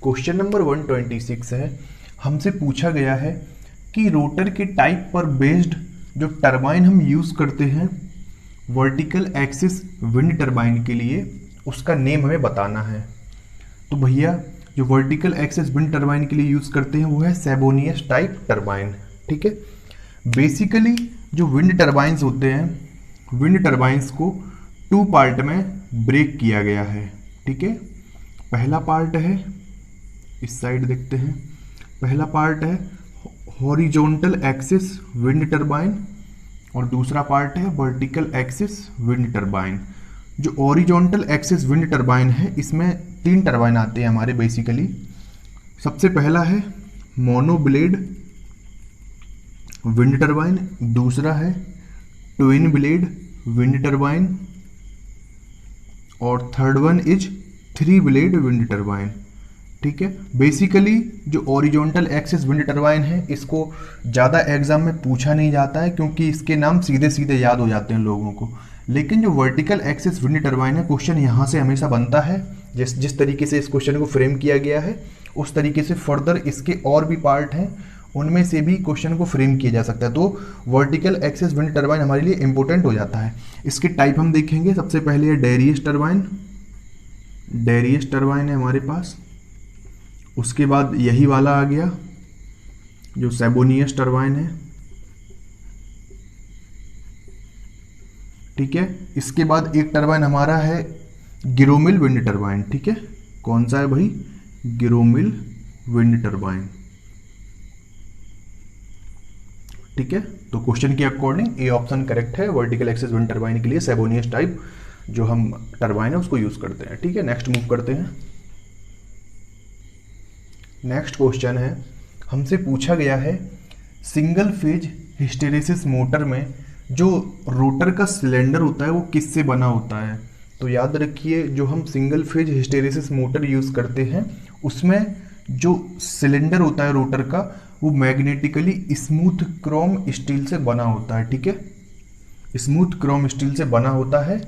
Question number 126 है। हमसे पूछा गया है कि रोटर के टाइप पर बेस्ड जो टरबाइन हम यूज़ करते हैं वर्टिकल एक्सिस विंड टरबाइन के लिए, उसका नेम हमें बताना है। तो भैया जो वर्टिकल एक्सिस विंड टरबाइन के लिए यूज़ करते हैं वो है सेबोनियस टाइप टरबाइन। ठीक है। बेसिकली जो विंड टरबाइंस होते हैं, विंड टरबाइंस को टू पार्ट में ब्रेक किया गया है। ठीक है। पहला पार्ट है, इस साइड देखते हैं, पहला पार्ट है हॉरिजॉन्टल एक्सिस विंड टरबाइन और दूसरा पार्ट है वर्टिकल एक्सिस विंड टरबाइन। जो हॉरिजॉन्टल एक्सिस विंड टरबाइन है इसमें 3 टरबाइन आते हैं हमारे बेसिकली। सबसे पहला है मोनोब्लेड विंड टरबाइन, दूसरा है ट्विन ब्लेड विंड टरबाइन और third one is 3 blade wind turbine. ठीक है। बेसिकली जो हॉरिजॉन्टल एक्सिस विंड टरबाइन है इसको ज़्यादा एग्जाम में पूछा नहीं जाता है क्योंकि इसके नाम सीधे सीधे याद हो जाते हैं लोगों को। लेकिन जो वर्टिकल एक्सिस विंड टरबाइन है, क्वेश्चन यहाँ से हमेशा बनता है। जिस तरीके से इस क्वेश्चन को फ्रेम किया गया है उस तरीके से फर्दर इसके और भी पार्ट हैं, उनमें से भी क्वेश्चन को फ्रेम किया जा सकता है। तो वर्टिकल एक्सिस विंड टरबाइन हमारे लिए इंपॉर्टेंट हो जाता है। इसके टाइप हम देखेंगे। सबसे पहले है डेरियस टरबाइन, डेरियस टरबाइन है हमारे पास। उसके बाद यही वाला आ गया जो सेबोनियस टरबाइन है। ठीक है। इसके बाद एक टरबाइन हमारा है गिरोमिल विंड टरबाइन। ठीक है। कौन सा है भाई? गिरोमिल विंड टरबाइन। ठीक है। तो क्वेश्चन के अकॉर्डिंग ए ऑप्शन करेक्ट है। वर्टिकल एक्सिस विंड टरबाइन के लिए सेबोनियस टाइप जो हम टरबाइन है उसको यूज करते हैं। ठीक है। नेक्स्ट मूव करते हैं। नेक्स्ट क्वेश्चन है, हमसे पूछा गया है सिंगल फेज हिस्टेरेसिस मोटर में जो रोटर का सिलेंडर होता है वो किससे बना होता है। तो याद रखिए जो हम single phase hysteresis motor use करते हैं उसमें जो सिलेंडर होता है रोटर का वो मैग्नेटिकली स्मूथ क्रोम स्टील से बना होता है। ठीक है। स्मूथ क्रोम स्टील से बना होता है।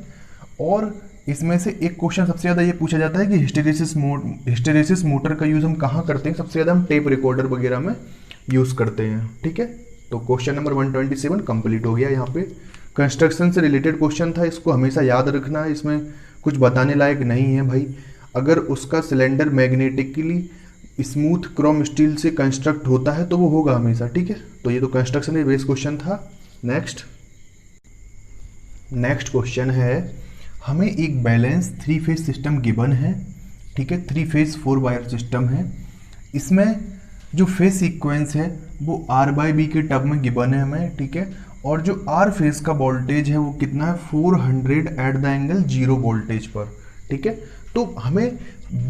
और इसमें से एक क्वेश्चन सबसे ज़्यादा ये पूछा जाता है कि हिस्टेरेसिस मोटर का यूज़ हम कहाँ करते हैं। सबसे ज़्यादा हम टेप रिकॉर्डर वगैरह में यूज़ करते हैं। ठीक है। तो क्वेश्चन नंबर 127 कंप्लीट हो गया। यहाँ पे कंस्ट्रक्शन से रिलेटेड क्वेश्चन था, इसको हमेशा याद रखना है। इसमें कुछ बताने लायक नहीं है भाई। अगर उसका cylinder magnetically smooth Chrome steel से कंस्ट्रक्ट होता है तो वो होगा हमेशा। ठीक है। तो ये तो कंस्ट्रक्शन में बेस्ड क्वेश्चन था। नेक्स्ट क्वेश्चन है, हमें एक बैलेंस 3 फेज सिस्टम गिवन है। ठीक है। 3 फेज 4 वायर सिस्टम है। इसमें जो फेज सीक्वेंस है वो R/B के टर्म में गिवन है हमें। ठीक है। और जो R फेज का वोल्टेज है वो कितना है 400 एट द एंगल 0 वोल्टेज पर। ठीक है। तो हमें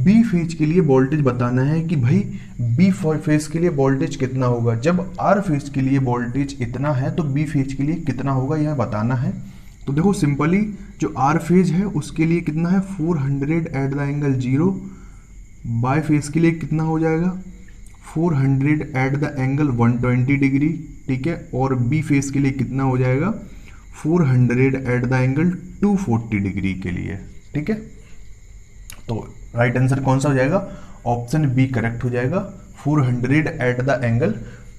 B फेज के लिए वोल्टेज बताना है कि भाई B फेज के लिए वोल्टेज कितना होगा। जब R फेज के लिए वोल्टेज इतना है तो B फेज के लिए कितना होगा यह बताना है। तो देखो सिंपली जो R फेज है उसके लिए कितना है 400 at the angle 0, bye phase के लिए कितना हो जाएगा 400 एट द एंगल 120 डिग्री। ठीक है। और B फेज के लिए कितना हो जाएगा 400 एट द एंगल 240 डिग्री के लिए। ठीक है। तो राइट आंसर कौन सा हो जाएगा? ऑप्शन बी करेक्ट हो जाएगा। 400 at the angle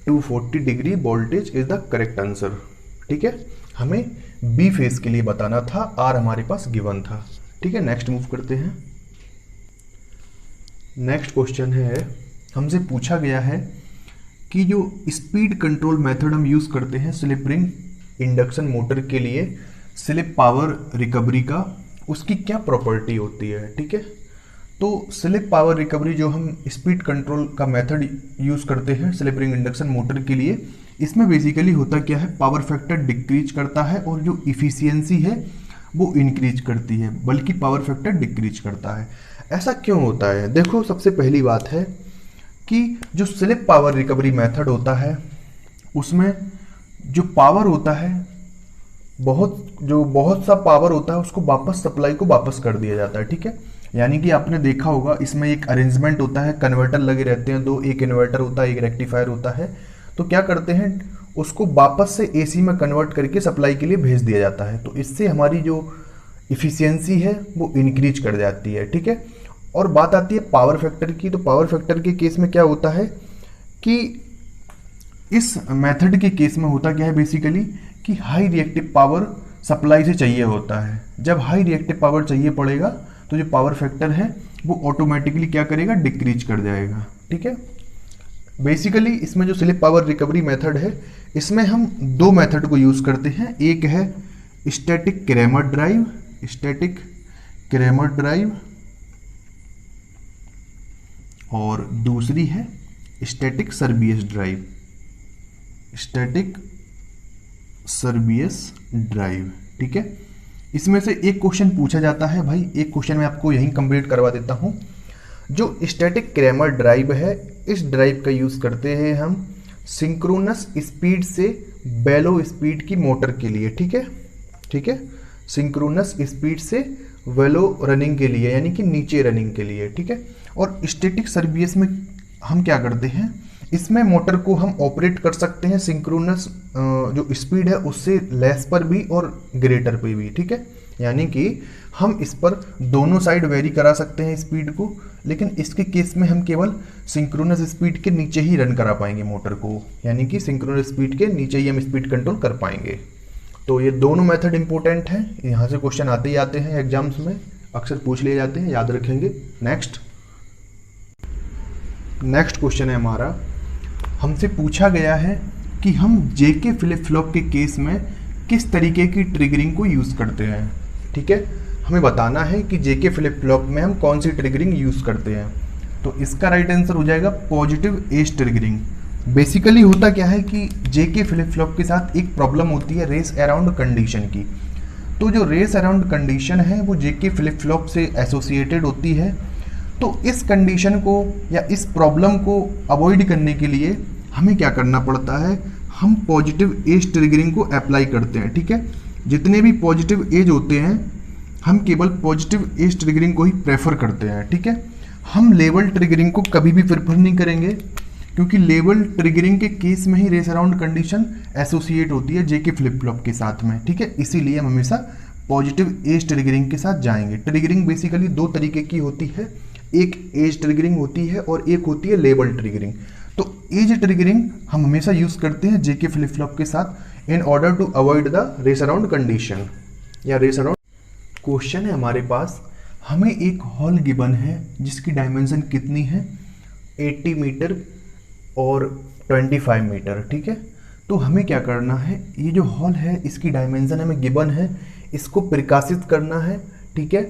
240 degree voltage is the correct answer. ठीक है। हमें बी फेज के लिए बताना था, आर हमारे पास गिवन था। ठीक है। नेक्स्ट मूव करते हैं। नेक्स्ट क्वेश्चन है, हमसे पूछा गया है कि जो स्पीड कंट्रोल मेथड हम यूज करते हैं स्लिप रिंग इंडक्शन मोटर के लिए स्लिप पावर रिकवरी का, उसकी क्या प्रॉपर्टी होती है। ठीक है। तो स्लिप पावर रिकवरी जो हम स्पीड कंट्रोल का मेथड यूज करते हैं स्लिप रिंग इंडक्शन मोटर के लिए, इसमें बेसिकली होता क्या है पावर फैक्टर डिक्रीज करता है और जो इफिशियंसी है वो इंक्रीज करती है, बल्कि पावर फैक्टर डिक्रीज करता है। ऐसा क्यों होता है? देखो सबसे पहली बात है कि जो स्लिप पावर रिकवरी मेथड होता है उसमें जो पावर होता है बहुत सा पावर होता है उसको वापस सप्लाई को वापस कर दिया जाता है। ठीक है। यानी कि आपने देखा होगा इसमें एक अरेंजमेंट होता है, कन्वर्टर लगे रहते हैं दो, एक इन्वर्टर होता है एक रेक्टिफायर होता है। तो क्या करते हैं उसको वापस से एसी में कन्वर्ट करके सप्लाई के लिए भेज दिया जाता है। तो इससे हमारी जो इफिशियंसी है वो इंक्रीज कर जाती है। ठीक है। और बात आती है पावर फैक्टर की, तो पावर फैक्टर के केस में क्या होता है कि इस मेथड के केस में होता क्या है बेसिकली कि हाई रिएक्टिव पावर सप्लाई से चाहिए होता है। जब हाई रिएक्टिव पावर चाहिए पड़ेगा तो जो पावर फैक्टर है वो ऑटोमेटिकली क्या करेगा, डिक्रीज कर जाएगा। ठीक है, बेसिकली इसमें जो स्लिप पावर रिकवरी मेथड है इसमें हम दो मेथड को यूज़ करते हैं। एक है static Cramer drive, static Cramer drive, और दूसरी है स्टैटिक सर्बियस ड्राइव, स्टैटिक सर्बियस ड्राइव। ठीक है, इसमें से एक क्वेश्चन पूछा जाता है भाई, एक क्वेश्चन मैं आपको यहीं कंप्लीट करवा देता हूं। जो स्टैटिक क्रैमर ड्राइव है, इस ड्राइव का यूज़ करते हैं हम सिंक्रोनस स्पीड से बेलो स्पीड की मोटर के लिए। ठीक है, ठीक है, सिंक्रोनस स्पीड से वेलो रनिंग के लिए, यानी कि नीचे रनिंग के लिए। ठीक है, और स्टैटिक सर्बियस में हम क्या करते हैं, इसमें मोटर को हम ऑपरेट कर सकते हैं सिंक्रोनस जो स्पीड है उससे लेस पर भी और ग्रेटर पे भी। ठीक है, यानी कि हम इस पर दोनों साइड वेरी करा सकते हैं स्पीड को, लेकिन इसके केस में हम केवल सिंक्रोनस स्पीड के नीचे ही रन करा पाएंगे मोटर को, यानी कि सिंक्रोनस स्पीड के नीचे ही हम स्पीड कंट्रोल कर पाएंगे। तो ये दोनों मेथड इंपॉर्टेंट हैं, यहाँ से क्वेश्चन आते ही आते हैं एग्जाम्स में, अक्सर पूछ लिए जाते हैं, याद रखेंगे। नेक्स्ट क्वेश्चन है हमारा, हमसे पूछा गया है कि हम जेके फ्लिप फ्लॉप के केस में किस तरीके की ट्रिगरिंग को यूज़ करते हैं। ठीक है, हमें बताना है कि जेके फ्लिप फ्लॉप में हम कौन सी ट्रिगरिंग यूज़ करते हैं। तो इसका राइट आंसर हो जाएगा पॉजिटिव एज ट्रिगरिंग। बेसिकली होता क्या है कि जेके फ्लिप फ्लॉप के साथ एक प्रॉब्लम होती है रेस अराउंड कंडीशन की। तो जो रेस अराउंड कंडीशन है वो जेके फ्लिप फ्लॉप से एसोसिएटेड होती है। तो इस कंडीशन को या इस प्रॉब्लम को अवॉइड करने के लिए हमें क्या करना पड़ता है, हम पॉजिटिव एज ट्रिगरिंग को अप्लाई करते हैं। ठीक है, जितने भी पॉजिटिव एज होते हैं हम केवल पॉजिटिव एज ट्रिगरिंग को ही प्रेफर करते हैं। ठीक है, हम लेवल ट्रिगरिंग को कभी भी प्रेफर नहीं करेंगे, क्योंकि लेवल ट्रिगरिंग के केस में ही रेस अराउंड कंडीशन एसोसिएट होती है जेके फ्लिप फ्लॉप के साथ में। ठीक है, इसीलिए हम हमेशा पॉजिटिव एज ट्रिगरिंग के साथ जाएंगे। ट्रिगरिंग बेसिकली दो तरीके की होती है, एक एज ट्रिगरिंग होती है और एक होती है लेवल ट्रिगरिंग। तो एज ट्रिगरिंग हम हमेशा यूज करते हैं जेके फ्लिप फ्लॉप के साथ in order to avoid the race around condition या रेस अराउंड। क्वेश्चन है हमारे पास, हमें एक हॉल गिवन है जिसकी डायमेंशन कितनी है, 80 मीटर और 25 मीटर। ठीक है, तो हमें क्या करना है, ये जो हॉल है इसकी डायमेंशन हमें गिवन है, इसको प्रकाशित करना है। ठीक है,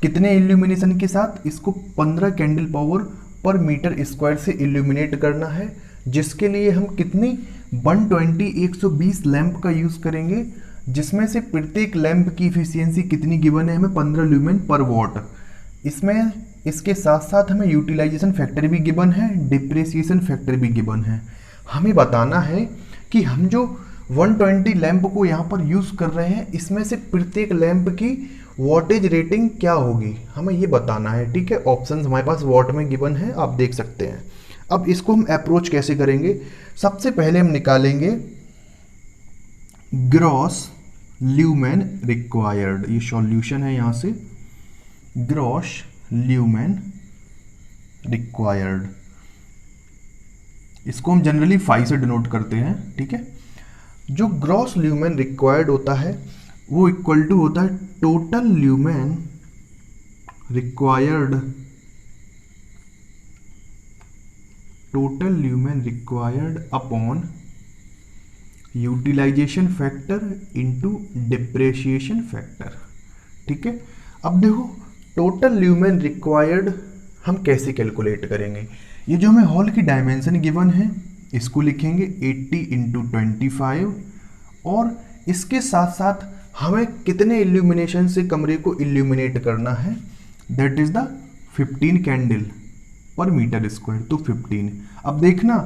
कितने इल्यूमिनेशन के साथ, इसको 15 कैंडल पावर पर मीटर स्क्वायर से इल्यूमिनेट करना है, जिसके लिए हम कितनी 120 लैंप का यूज़ करेंगे, जिसमें से प्रत्येक लैंप की इफिशियंसी कितनी गिवन है हमें, 15 ल्यूमेन पर वॉट। इसमें इसके साथ साथ हमें यूटिलाइजेशन फैक्टर भी गिवन है, डिप्रेसिएशन फैक्टर भी गिवन है। हमें बताना है कि हम जो 120 लैंप को यहाँ पर यूज़ कर रहे हैं इसमें से प्रत्येक लैंप की वॉटेज रेटिंग क्या होगी, हमें ये बताना है। ठीक है, ऑप्शंस हमारे पास वॉट में गिवन है, आप देख सकते हैं। अब इसको हम अप्रोच कैसे करेंगे, सबसे पहले हम निकालेंगे ग्रॉस ल्यूमेन रिक्वायर्ड, ये सॉल्यूशन है, यहाँ से ग्रॉस ल्यूमेन रिक्वायर्ड, इसको हम जनरली 5 से डिनोट करते हैं। ठीक है, जो ग्रॉस ल्यूमेन रिक्वायर्ड होता है वो इक्वल टू होता है total lumen required, total lumen required upon utilisation factor into depreciation factor. ठीक है, अब देखो टोटल ल्यूमेन रिक्वायर्ड हम कैसे कैलकुलेट करेंगे, ये जो हमें हॉल की डायमेंशन गिवन है इसको लिखेंगे 80 इंटू 25 और इसके साथ साथ हमें कितने इल्यूमिनेशन से कमरे को इल्यूमिनेट करना है, दैट इज द 15 कैंडल पर मीटर स्क्वायर, तो 15। अब देखना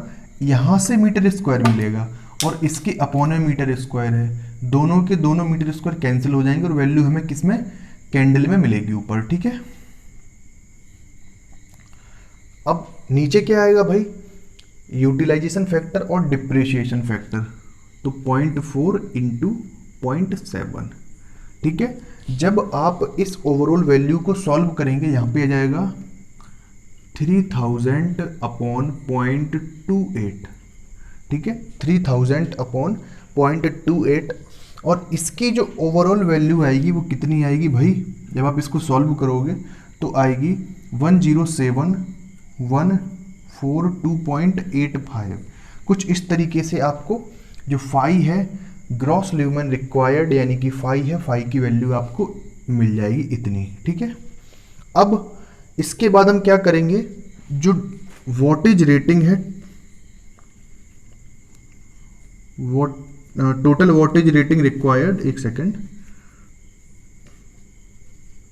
यहाँ से मीटर स्क्वायर मिलेगा और इसके अपॉन में मीटर स्क्वायर है, दोनों के दोनों मीटर स्क्वायर कैंसिल हो जाएंगे और वैल्यू हमें किस में, कैंडल में मिलेगी ऊपर। ठीक है, अब नीचे क्या आएगा भाई, यूटिलाइजेशन फैक्टर और डिप्रेशिएशन फैक्टर, तो 0.4 इंटू 0.7। ठीक है, जब आप इस ओवरऑल वैल्यू को सॉल्व करेंगे, यहाँ पे आ जाएगा 3000 अपॉन 0.28, ठीक है, 3000 अपॉन 0.28। और इसकी जो ओवरऑल वैल्यू आएगी वो कितनी आएगी भाई, जब आप इसको सॉल्व करोगे तो आएगी 107,142.85। कुछ इस तरीके से आपको जो फाई है ग्रॉस ल्यूमेन रिक्वायर्ड, यानी कि फाई है, फाई की वैल्यू आपको मिल जाएगी इतनी, ठीक है। अब इसके बाद हम क्या करेंगे, जो वॉटेज रेटिंग है, टोटल वॉटेज रेटिंग रिक्वायर्ड, एक सेकेंड,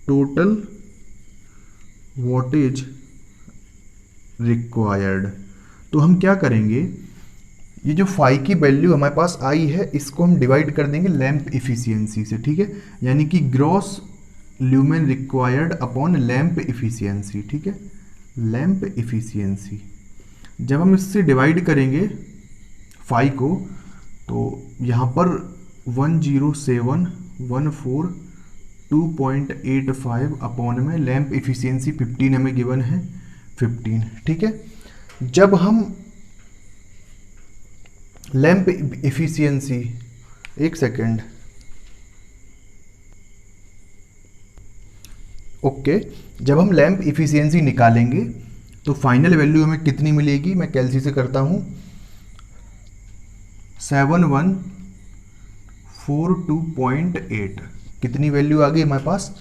टोटल वॉटेज रिक्वायर्ड, तो हम क्या करेंगे, ये जो फाई की वैल्यू हमारे पास आई है इसको हम डिवाइड कर देंगे लैंप इफिशियंसी से, ठीक है, यानी कि gross lumen required upon lamp efficiency, ठीक है, लैंप इफिशियंसी। जब हम इससे डिवाइड करेंगे फाई को, तो यहाँ पर 107,142.85 अपॉन में लैंप इफिशियंसी 15 हमें गिवन है, 15, ठीक है। जब हम लैंप इफिशियंसी, एक सेकेंड, ओके, जब हम लैंप इफिशियंसी निकालेंगे तो फाइनल वैल्यू हमें कितनी मिलेगी, मैं कैलसी से करता हूँ, 7142.8, कितनी वैल्यू आ गई हमारे पास,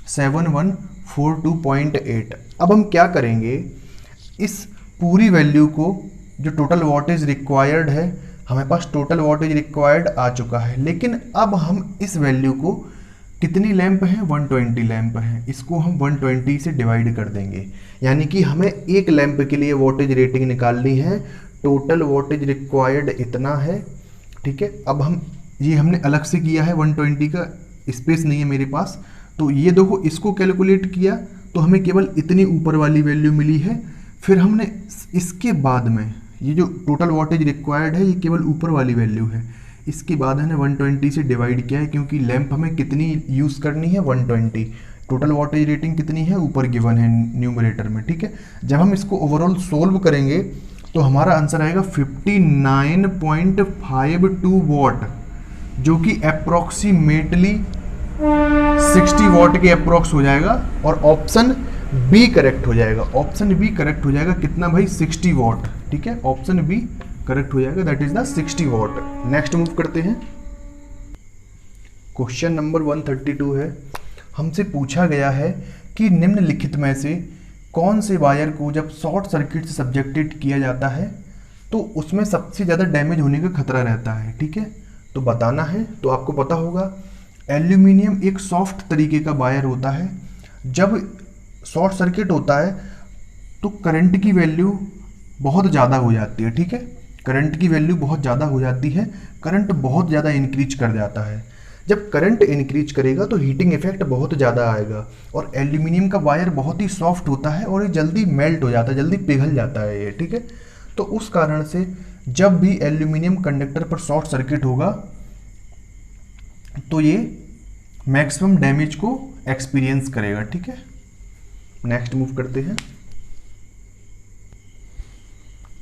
7142.8। अब हम क्या करेंगे, इस पूरी वैल्यू को, जो टोटल वॉटेज रिक्वायर्ड है, हमारे पास टोटल वॉटेज रिक्वायर्ड आ चुका है, लेकिन अब हम इस वैल्यू को, कितनी लैंप है, 120 लैंप है, इसको हम 120 से डिवाइड कर देंगे, यानी कि हमें एक लैंप के लिए वॉटेज रेटिंग निकालनी है, टोटल वॉटेज रिक्वायर्ड इतना है, ठीक है। अब हम, ये हमने अलग से किया है, 120 का स्पेस नहीं है मेरे पास, तो ये देखो इसको कैलकुलेट किया तो हमें केवल इतनी ऊपर वाली वैल्यू मिली है। फिर हमने इसके बाद में ये जो टोटल वॉटेज रिक्वायर्ड है, ये केवल ऊपर वाली वैल्यू है, इसके बाद हमने 120 से डिवाइड किया है, क्योंकि लैंप हमें कितनी यूज़ करनी है, 120। टोटल वॉटेज रेटिंग कितनी है, ऊपर गिवन है न्यूमरेटर में, ठीक है। जब हम इसको ओवरऑल सोल्व करेंगे तो हमारा आंसर आएगा 59.52 वॉट, जो कि अप्रोक्सीमेटली 60 वॉट के अप्रोक्स हो जाएगा, और ऑप्शन बी करेक्ट हो जाएगा, ऑप्शन बी करेक्ट हो जाएगा, कितना भाई, 60 वॉट, ठीक है, ऑप्शन बी करेक्ट हो जाएगा, that is the 60 what. Next move करते हैं, क्वेश्चन नंबर 132 है, हमसे पूछा गया है कि निम्नलिखित में से कौन से वायर को जब शॉर्ट सर्किट से सब्जेक्टेड किया जाता है तो उसमें सबसे ज़्यादा डैमेज होने का खतरा रहता है, ठीक है, तो बताना है। तो आपको पता होगा एल्यूमिनियम एक सॉफ्ट तरीके का वायर होता है, जब शॉर्ट सर्किट होता है तो करंट की वैल्यू बहुत ज़्यादा हो जाती है, ठीक है, करंट की वैल्यू बहुत ज़्यादा हो जाती है, करंट बहुत ज़्यादा इंक्रीज कर जाता है। जब करंट इंक्रीज करेगा तो हीटिंग इफेक्ट बहुत ज़्यादा आएगा, और एल्यूमिनियम का वायर बहुत ही सॉफ्ट होता है और ये जल्दी मेल्ट हो जाता है, जल्दी पिघल जाता है ये, ठीक है। तो उस कारण से जब भी एल्यूमिनियम कंडक्टर पर शॉर्ट सर्किट होगा तो ये मैक्सिमम डैमेज को एक्सपीरियंस करेगा, ठीक है। नेक्स्ट मूव करते हैं,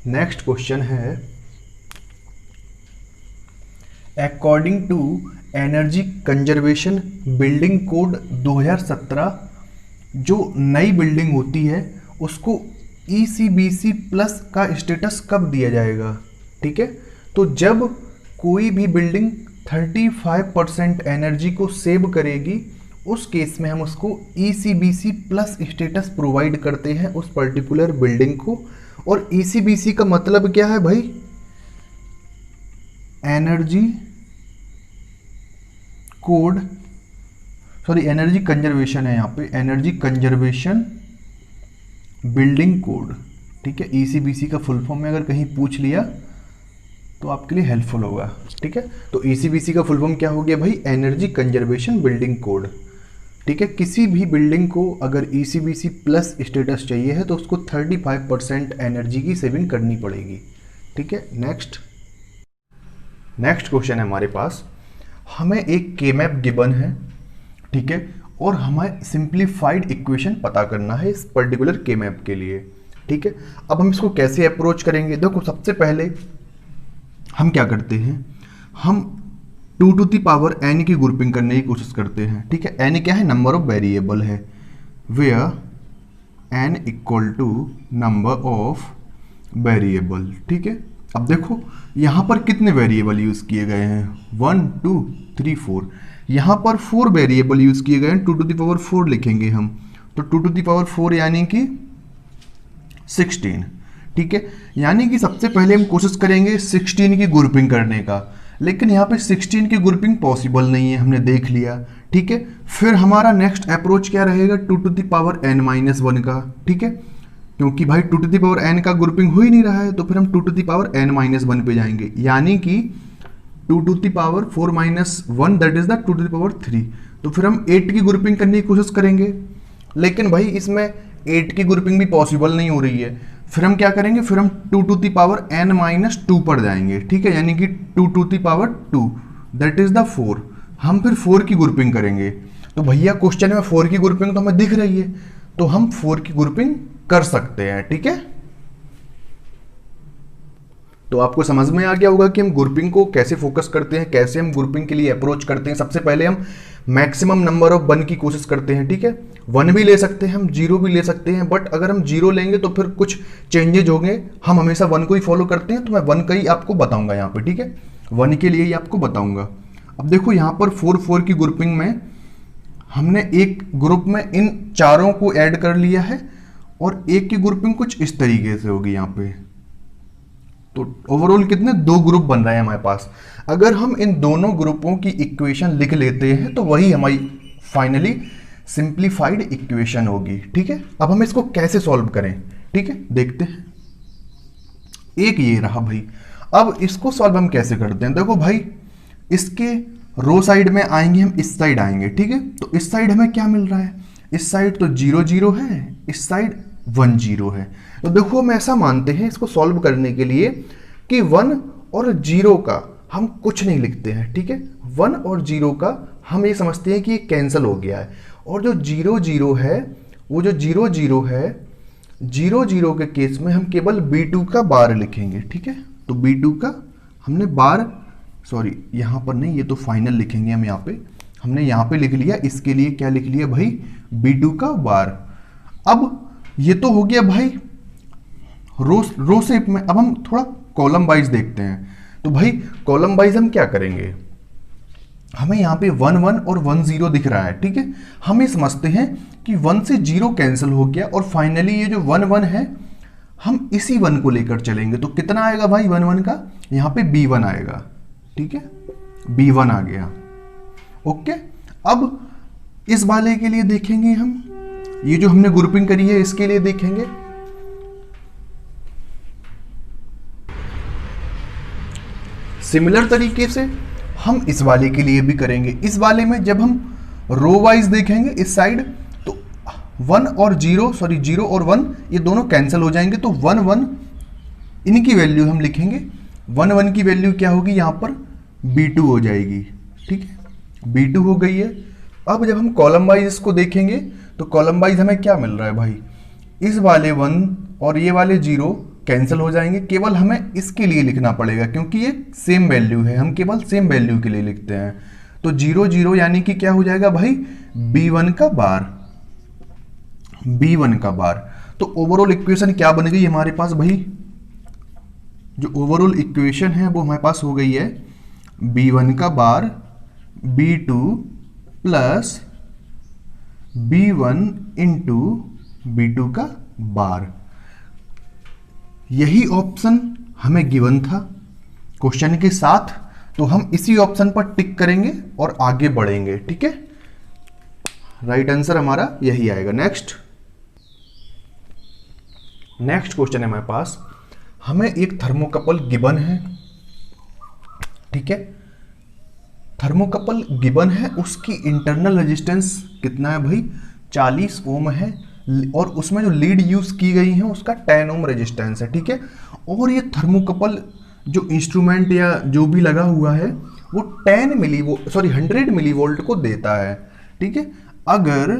नेक्स्ट क्वेश्चन है, according to energy conservation building code 2017, जो नई बिल्डिंग होती है उसको ECBC प्लस का स्टेटस कब दिया जाएगा, ठीक है। तो जब कोई भी बिल्डिंग 35% एनर्जी को सेव करेगी, उस केस में हम उसको ECBC प्लस स्टेटस प्रोवाइड करते हैं उस पर्टिकुलर बिल्डिंग को। और ECBC का मतलब क्या है भाई, energy code, sorry energy conservation है यहाँ पे, एनर्जी कंजर्वेशन बिल्डिंग कोड, ठीक है। ECBC का फुल फॉर्म में अगर कहीं पूछ लिया तो आपके लिए हेल्पफुल होगा, ठीक है। तो ECBC का फुल फॉर्म क्या हो गया भाई, एनर्जी कंजर्वेशन बिल्डिंग कोड, ठीक है। किसी भी बिल्डिंग को अगर ECBC प्लस स्टेटस चाहिए है तो उसको 35% एनर्जी की सेविंग करनी पड़ेगी, ठीक है। नेक्स्ट क्वेश्चन है हमारे पास, हमें एक के मैप गिवन है, ठीक है, और हमें सिंप्लीफाइड इक्वेशन पता करना है इस पर्टिकुलर के मैप के लिए। ठीक है, अब हम इसको कैसे अप्रोच करेंगे? देखो सबसे पहले हम क्या करते हैं, हम 2 टू द पावर n की ग्रुपिंग करने की कोशिश करते हैं। ठीक है, n क्या है? नंबर ऑफ वेरिएबल है, where n equal to number of variable. ठीक है, अब देखो यहाँ पर कितने वेरिएबल यूज़ किए गए हैं, 1 2 3 4। यहाँ पर 4 वेरिएबल यूज़ किए गए हैं, 2 टू द पावर 4 लिखेंगे हम, तो 2 टू द पावर 4 यानी कि 16। ठीक है, यानी कि सबसे पहले हम कोशिश करेंगे 16 की ग्रुपिंग करने का, लेकिन यहाँ पे 16 की ग्रुपिंग पॉसिबल नहीं है, हमने देख लिया। ठीक है, फिर हमारा नेक्स्ट अप्रोच क्या रहेगा, 2 टू द पावर n-1 का। ठीक है, क्योंकि भाई 2 टू द पावर n का ग्रुपिंग हो ही नहीं रहा है, तो फिर हम 2 टू द पावर n-1 पे जाएंगे, यानी कि 2 to the power 4 - 1 that is the 2 to the power 3। तो फिर हम 8 की ग्रुपिंग करने की कोशिश करेंगे, लेकिन भाई इसमें 8 की ग्रुपिंग भी पॉसिबल नहीं हो रही है। फिर हम क्या करेंगे, फिर हम 2 टू द पावर n-2 पर जाएंगे। ठीक है, यानी कि 2 to the power 2 that is the 4। हम फिर 4 की ग्रुपिंग करेंगे, तो भैया क्वेश्चन में 4 की ग्रुपिंग तो हमें दिख रही है, तो हम 4 की ग्रुपिंग कर सकते हैं। ठीक है, तो आपको समझ में आ गया होगा कि हम ग्रुपिंग को कैसे फोकस करते हैं, कैसे हम ग्रुपिंग के लिए अप्रोच करते हैं। सबसे पहले हम मैक्सिमम नंबर ऑफ 1 की कोशिश करते हैं। ठीक है, 1 भी ले सकते हैं, हम 0 भी ले सकते हैं, बट अगर हम 0 लेंगे तो फिर कुछ चेंजेज होंगे। हम हमेशा 1 को ही फॉलो करते हैं, तो मैं 1 का ही आपको बताऊंगा यहाँ पे। ठीक है, 1 के लिए ही आपको बताऊंगा। अब देखो यहाँ पर 4 की ग्रुपिंग में हमने एक ग्रुप में इन चारों को ऐड कर लिया है, और एक की ग्रुपिंग कुछ इस तरीके से होगी यहाँ पे। तो ओवरऑल कितने 2 ग्रुप बन रहे हैं हमारे पास। अगर हम इन दोनों ग्रुपों की इक्वेशन लिख लेते हैं तो वही हमारी फाइनली सिंप्लीफाइड इक्वेशन होगी। ठीक है, अब हम इसको कैसे सॉल्व करें, ठीक है, देखते हैं। एक ये रहा भाई, अब इसको सॉल्व हम कैसे करते हैं? देखो भाई, इसके रो साइड में आएंगे हम, इस साइड आएंगे। ठीक है, तो इस साइड हमें क्या मिल रहा है, इस साइड तो 0 0 है, इस साइड 1 0 है। तो देखो हम ऐसा मानते हैं इसको सॉल्व करने के लिए कि 1 और 0 का हम कुछ नहीं लिखते हैं। ठीक है, 1 और 0 का हम ये समझते हैं कि ये कैंसिल हो गया है, और जो 0 0 है, वो जो 0 0 है, 0 0 के केस में हम केवल b2 का बार लिखेंगे। ठीक है, तो b2 का हमने बार, सॉरी यहाँ पर नहीं, ये तो फाइनल लिखेंगे हम, यहाँ पे हमने यहाँ पे लिख लिया। इसके लिए क्या लिख लिया भाई, b2 का बार। अब ये तो हो गया भाई रो शेप में। अब हम थोड़ा कॉलम वाइज देखते हैं। तो भाई कॉलम वाइज हम क्या करेंगे, हमें यहाँ पे 1 1 और 1 0 दिख रहा है। ठीक है, हम ये समझते हैं कि 1 से 0 कैंसिल हो गया, और फाइनली ये जो 1 1 है, हम इसी 1 को लेकर चलेंगे। तो कितना आएगा भाई 1 1 का, यहाँ पे b1 आएगा। ठीक है, b1 आ गया। ओके, अब इस वाले के लिए देखेंगे हम, ये जो हमने ग्रुपिंग करी है इसके लिए देखेंगे। सिमिलर तरीके से हम इस वाले के लिए भी करेंगे। इस वाले में जब हम रो वाइज देखेंगे इस साइड, तो 1 और 0, सॉरी 0 और 1 ये दोनों कैंसिल हो जाएंगे, तो 1 1 इनकी वैल्यू हम लिखेंगे। 1 1 की वैल्यू क्या होगी, यहाँ पर b2 हो जाएगी। ठीक है, b2 हो गई है। अब जब हम कॉलम वाइज इसको देखेंगे, तो कॉलम वाइज हमें क्या मिल रहा है भाई, इस वाले 1 और ये वाले 0 कैंसिल हो जाएंगे, केवल हमें इसके लिए लिखना पड़ेगा क्योंकि ये सेम वैल्यू है, हम केवल सेम वैल्यू के लिए लिखते हैं। तो 0 0 यानी कि क्या हो जाएगा भाई, b1 का बार, b1 का बार। तो ओवरऑल इक्वेशन क्या बन गई हमारे पास भाई, जो ओवरऑल इक्वेशन है वो हमारे पास हो गई है b1 का बार b2 plus b1 into b2 का बार। यही ऑप्शन हमें गिवन था क्वेश्चन के साथ, तो हम इसी ऑप्शन पर टिक करेंगे और आगे बढ़ेंगे। ठीक है, राइट आंसर हमारा यही आएगा। नेक्स्ट क्वेश्चन है हमारे पास, हमें एक थर्मोकपल गिवन है। ठीक है, थर्मोकपल गिवन है, उसकी इंटरनल रेजिस्टेंस कितना है भाई, 40 ओम है, और उसमें जो लीड यूज की गई है उसका 10 ओम रेजिस्टेंस है। ठीक है, और ये थर्मोकपल जो इंस्ट्रूमेंट या जो भी लगा हुआ है वो 100 मिलीवोल्ट को देता है। ठीक है। अगर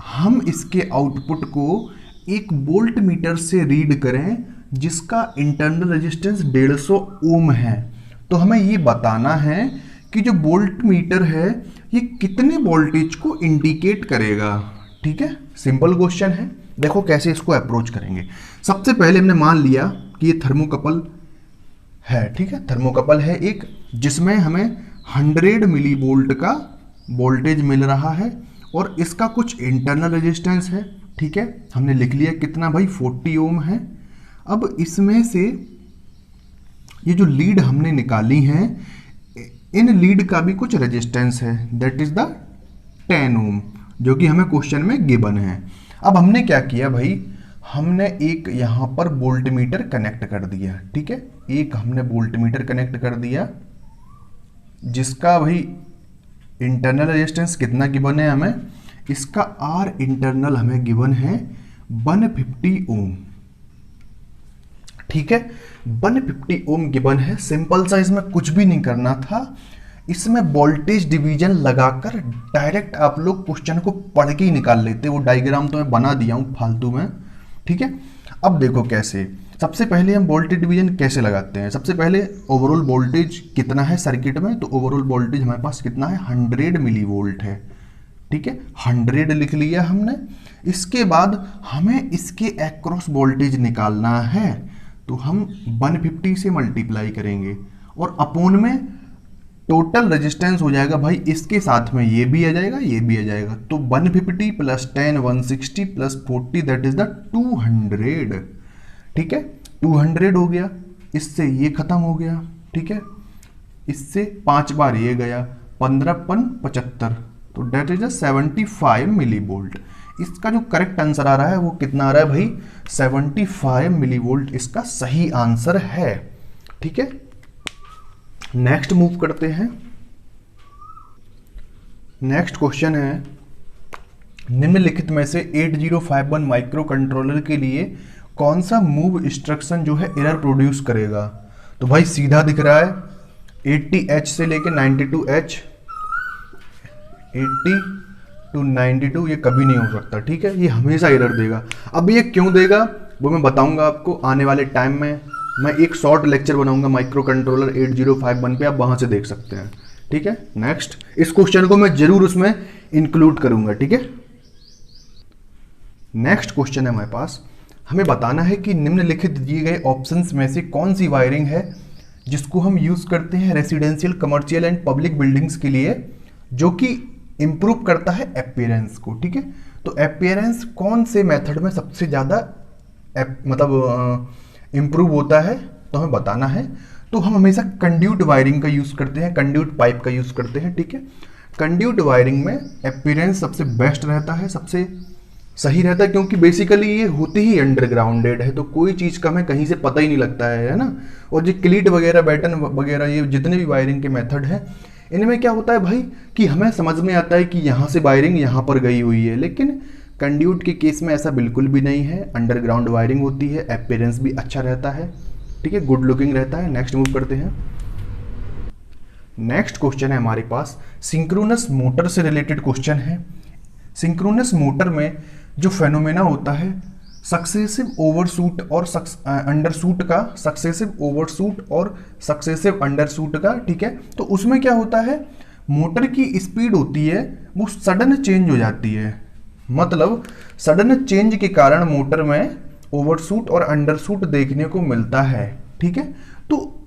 हम इसके आउटपुट को एक वोल्ट मीटर से रीड करें जिसका इंटरनल रेजिस्टेंस 150 ओम है, तो हमें ये बताना है कि जो वोल्ट मीटर है ये कितने वोल्टेज को इंडिकेट करेगा। ठीक है, सिंपल क्वेश्चन है। देखो कैसे इसको अप्रोच करेंगे। सबसे पहले हमने मान लिया कि ये थर्मोकपल है। ठीक है, थर्मोकपल है एक, जिसमें हमें 100 मिली वोल्ट का वोल्टेज मिल रहा है और इसका कुछ इंटरनल रेजिस्टेंस है। ठीक है, हमने लिख लिया कितना भाई, 40 ओम है। अब इसमें से ये जो लीड हमने निकाली है, इन लीड का भी कुछ रेजिस्टेंस है, दैट इज द 10 ओम, जो कि हमें क्वेश्चन में गिवन है। अब हमने क्या किया भाई, हमने एक यहाँ पर वोल्ट मीटर कनेक्ट कर दिया। ठीक है, एक हमने वोल्ट मीटर कनेक्ट कर दिया जिसका भाई इंटरनल रेजिस्टेंस कितना गिवन है हमें, इसका आर इंटरनल हमें गिवन है 150 ओम। ठीक है, 150 ओम गिवन है। सिंपल सा, इसमें कुछ भी नहीं करना था, इसमें वोल्टेज डिवीजन लगाकर डायरेक्ट आप लोग क्वेश्चन को पढ़ के ही निकाल लेते। वो डायग्राम तो मैं बना दिया हूं फालतू में। ठीक है, अब देखो कैसे। सबसे पहले हम वोल्टेज डिवीजन कैसे लगाते हैं। सबसे पहले ओवरऑल वोल्टेज कितना है सर्किट में, तो ओवरऑल वोल्टेज हमारे पास कितना है, 100 मिली वोल्ट है। ठीक है, 100 लिख लिया हमने। इसके बाद हमें इसके एक्रॉस वोल्टेज निकालना है, तो हम 150 से मल्टीप्लाई करेंगे और अपोन में टोटल रेजिस्टेंस हो जाएगा भाई, इसके साथ में ये भी आ जाएगा, ये भी आ जाएगा। तो 150 plus 10 160 plus 40 that is the 200। ठीक है, 200 हो गया। इससे ये खत्म हो गया। ठीक है, इससे 5 बार ये गया, 15 पन 75, तो डेट इज 75 मिली वोल्ट। इसका जो करेक्ट आंसर आ रहा है वो कितना आ रहा है भाई, 75 मिली वोल्ट इसका सही आंसर है। ठीक है, नेक्स्ट मूव करते हैं। नेक्स्ट क्वेश्चन है, निम्नलिखित में से 8051 माइक्रो कंट्रोलर के लिए कौन सा मूव इंस्ट्रक्शन जो है एरर प्रोड्यूस करेगा। तो भाई सीधा दिख रहा है 80H से लेके 92H, 80 to 92 ये कभी नहीं हो सकता। ठीक है, ये हमेशा एरर देगा। अब ये क्यों देगा वो मैं बताऊंगा आपको आने वाले टाइम में। मैं एक शॉर्ट लेक्चर बनाऊंगा माइक्रो कंट्रोलर 8051 पे, आप वहां से देख सकते हैं। ठीक है, नेक्स्ट इस क्वेश्चन को मैं जरूर उसमें इंक्लूड करूंगा। ठीक है, नेक्स्ट क्वेश्चन है हमारे पास, हमें बताना है कि निम्नलिखित दिए गए ऑप्शंस में से कौन सी वायरिंग है जिसको हम यूज करते हैं residential, commercial and public buildings के लिए, जो कि इंप्रूव करता है अपीयरेंस को। ठीक है, तो अपीयरेंस कौन से मेथड में सबसे ज्यादा मतलब इंप्रूव होता है, तो हमें बताना है। तो हम हमेशा कंड्यूट वायरिंग का यूज करते हैं, कंड्यूट पाइप का यूज करते हैं। ठीक है, कंड्यूट वायरिंग में अपीयरेंस सबसे बेस्ट रहता है, सबसे सही रहता है, क्योंकि बेसिकली ये होती ही अंडरग्राउंडेड है, तो कोई चीज का हमें कहीं से पता ही नहीं लगता है ना। और जो क्लीट वगैरह, बैटन वगैरह, ये जितने भी वायरिंग के मेथड है, इनमें क्या होता है भाई कि हमें समझ में आता है कि यहाँ से वायरिंग यहाँ पर गई हुई है, लेकिन कंड्यूट के केस में ऐसा बिल्कुल भी नहीं है। अंडरग्राउंड वायरिंग होती है, अपीयरेंस भी अच्छा रहता है। ठीक है, गुड लुकिंग रहता है। नेक्स्ट मूव करते हैं। नेक्स्ट क्वेश्चन है हमारे पास सिंक्रोनस मोटर से रिलेटेड क्वेश्चन है। सिंक्रोनस मोटर में जो फेनोमेना होता है सक्सेसिव ओवरशूट और अंडरशूट का, सक्सेसिव ओवरशूट और सक्सेसिव अंडरशूट का। ठीक है, तो उसमें क्या होता है, मोटर की स्पीड होती है वो सडन चेंज हो जाती है। मतलब सडन चेंज के कारण मोटर में ओवरशूट और अंडरशूट देखने को मिलता है। ठीक है, तो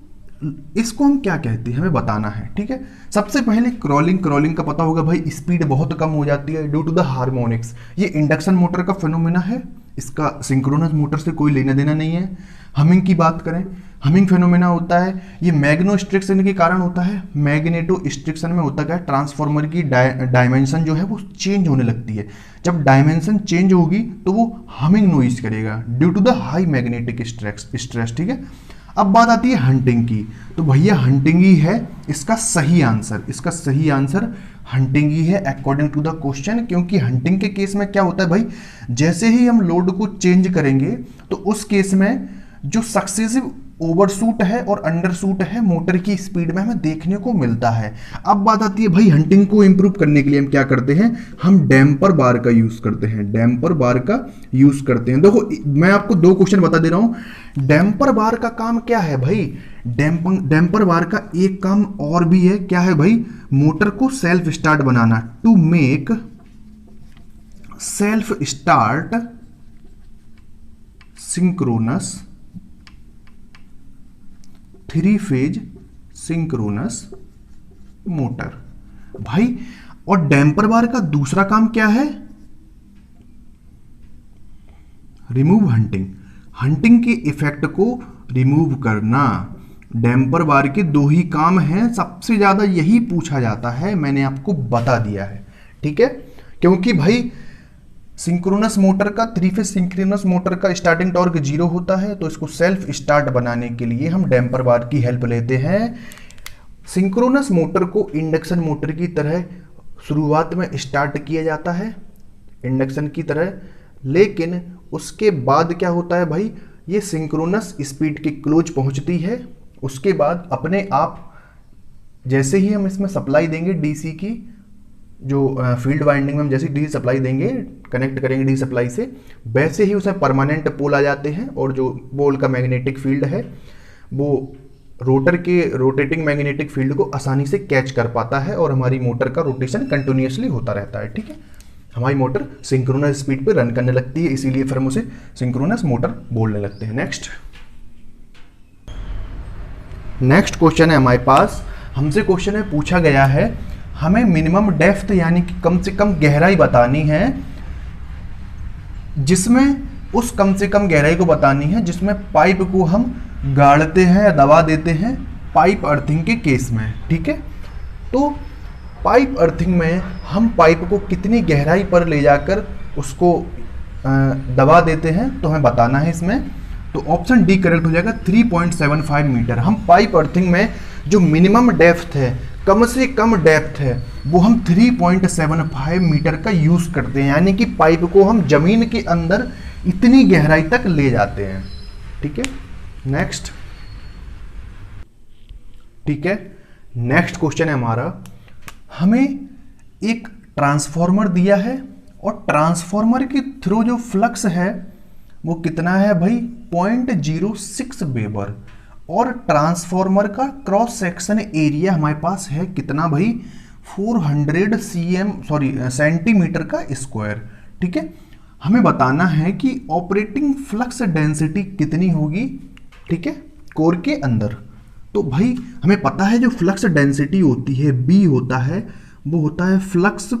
इसको हम क्या कहते हैं हमें बताना है। ठीक है, सबसे पहले क्रॉलिंग का पता होगा भाई, स्पीड बहुत कम हो जाती है ड्यू टू द हार्मोनिक्स। ये इंडक्शन मोटर का फिनोमेना है, इसका सिंक्रोनस मोटर से कोई लेना देना नहीं है। हमिंग की बात करें, हमिंग फिनोमेना होता है, ये मैग्नो स्ट्रिक्शन के कारण होता है। मैग्नेटो स्ट्रिक्शन में होता क्या है, ट्रांसफार्मर की डायमेंशन जो है वो चेंज होने लगती है। जब डायमेंशन चेंज होगी तो वो हमिंग नॉइज करेगा due to the high magnetic stress. ठीक है, अब बात आती है हंटिंग की, तो भैया हंटिंग ही है इसका सही आंसर। इसका सही आंसर हंटिंग ही है अकॉर्डिंग टू द क्वेश्चन, क्योंकि हंटिंग के केस में क्या होता है भाई, जैसे ही हम लोड को चेंज करेंगे तो उस केस में जो सक्सेसिव ओवरशूट है और अंडरशूट है मोटर की स्पीड में हमें देखने को मिलता है। अब बात आती है भाई हंटिंग को इंप्रूव करने के लिए हम क्या करते हैं, हम डैम्पर बार का यूज करते हैं, डैम्पर बार का यूज करते हैं। देखो मैं आपको दो क्वेश्चन बता दे रहा हूं। डैम्पर बार का काम क्या है भाई, डैम्पर बार का एक काम और भी है, क्या है भाई, मोटर को सेल्फ स्टार्ट बनाना, to make self start synchronous three phase synchronous motor भाई। और डैम्पर बार का दूसरा काम क्या है, रिमूव हंटिंग, हंटिंग के इफेक्ट को रिमूव करना। डैम्पर बार के दो ही काम हैं, सबसे ज्यादा यही पूछा जाता है, मैंने आपको बता दिया है, ठीक है। क्योंकि भाई सिंक्रोनस मोटर का, थ्री फेज सिंक्रोनस मोटर का स्टार्टिंग टॉर्क 0 होता है, तो इसको सेल्फ स्टार्ट बनाने के लिए हम डैम्पर बार की हेल्प लेते हैं। सिंक्रोनस मोटर को इंडक्शन मोटर की तरह शुरुआत में स्टार्ट किया जाता है, इंडक्शन की तरह, लेकिन उसके बाद क्या होता है भाई, ये सिंक्रोनस स्पीड के क्लोज पहुंचती है। उसके बाद अपने आप जैसे ही हम इसमें सप्लाई देंगे डीसी की, जो फील्ड वाइंडिंग में हम जैसे डीसी सप्लाई देंगे, कनेक्ट करेंगे डीसी सप्लाई से, वैसे ही उसमें परमानेंट पोल आ जाते हैं, और जो पोल का मैग्नेटिक फील्ड है वो रोटर के रोटेटिंग मैग्नेटिक फील्ड को आसानी से कैच कर पाता है, और हमारी मोटर का रोटेशन कंटिन्यूसली होता रहता है, ठीक है। हमारी मोटर सिंक्रोनस स्पीड पे रन करने लगती है, इसीलिए फिर हम उसे सिंक्रोनस मोटर बोलने लगते हैं। नेक्स्ट क्वेश्चन है हमारे पास, हमसे क्वेश्चन है पूछा गया है, हमें मिनिमम डेप्थ यानी कि कम से कम गहराई बतानी है, जिसमें उस कम से कम गहराई को बतानी है जिसमें पाइप को हम गाड़ते हैं या दबा देते हैं पाइप अर्थिंग के केस में, ठीक है। तो पाइप अर्थिंग में हम पाइप को कितनी गहराई पर ले जाकर उसको दबा देते हैं, तो हमें बताना है इसमें। तो ऑप्शन डी करेक्ट हो जाएगा, 3.75 मीटर। हम पाइप अर्थिंग में जो मिनिमम डेप्थ है, कम से कम डेप्थ है, वो हम 3.75 मीटर का यूज करते हैं, यानी कि पाइप को हम जमीन के अंदर इतनी गहराई तक ले जाते हैं, ठीक है। नेक्स्ट, ठीक है, नेक्स्ट क्वेश्चन है हमारा, हमें एक ट्रांसफॉर्मर दिया है और ट्रांसफॉर्मर के थ्रू जो फ्लक्स है वो कितना है भाई, 0.06 वेबर, और ट्रांसफॉर्मर का क्रॉस सेक्शन एरिया हमारे पास है कितना भाई, 400 सेंटीमीटर का स्क्वायर, ठीक है। हमें बताना है कि ऑपरेटिंग फ्लक्स डेंसिटी कितनी होगी, ठीक है, कोर के अंदर। तो भाई हमें पता है जो फ्लक्स डेंसिटी होती है बी होता है, वो होता है फ्लक्स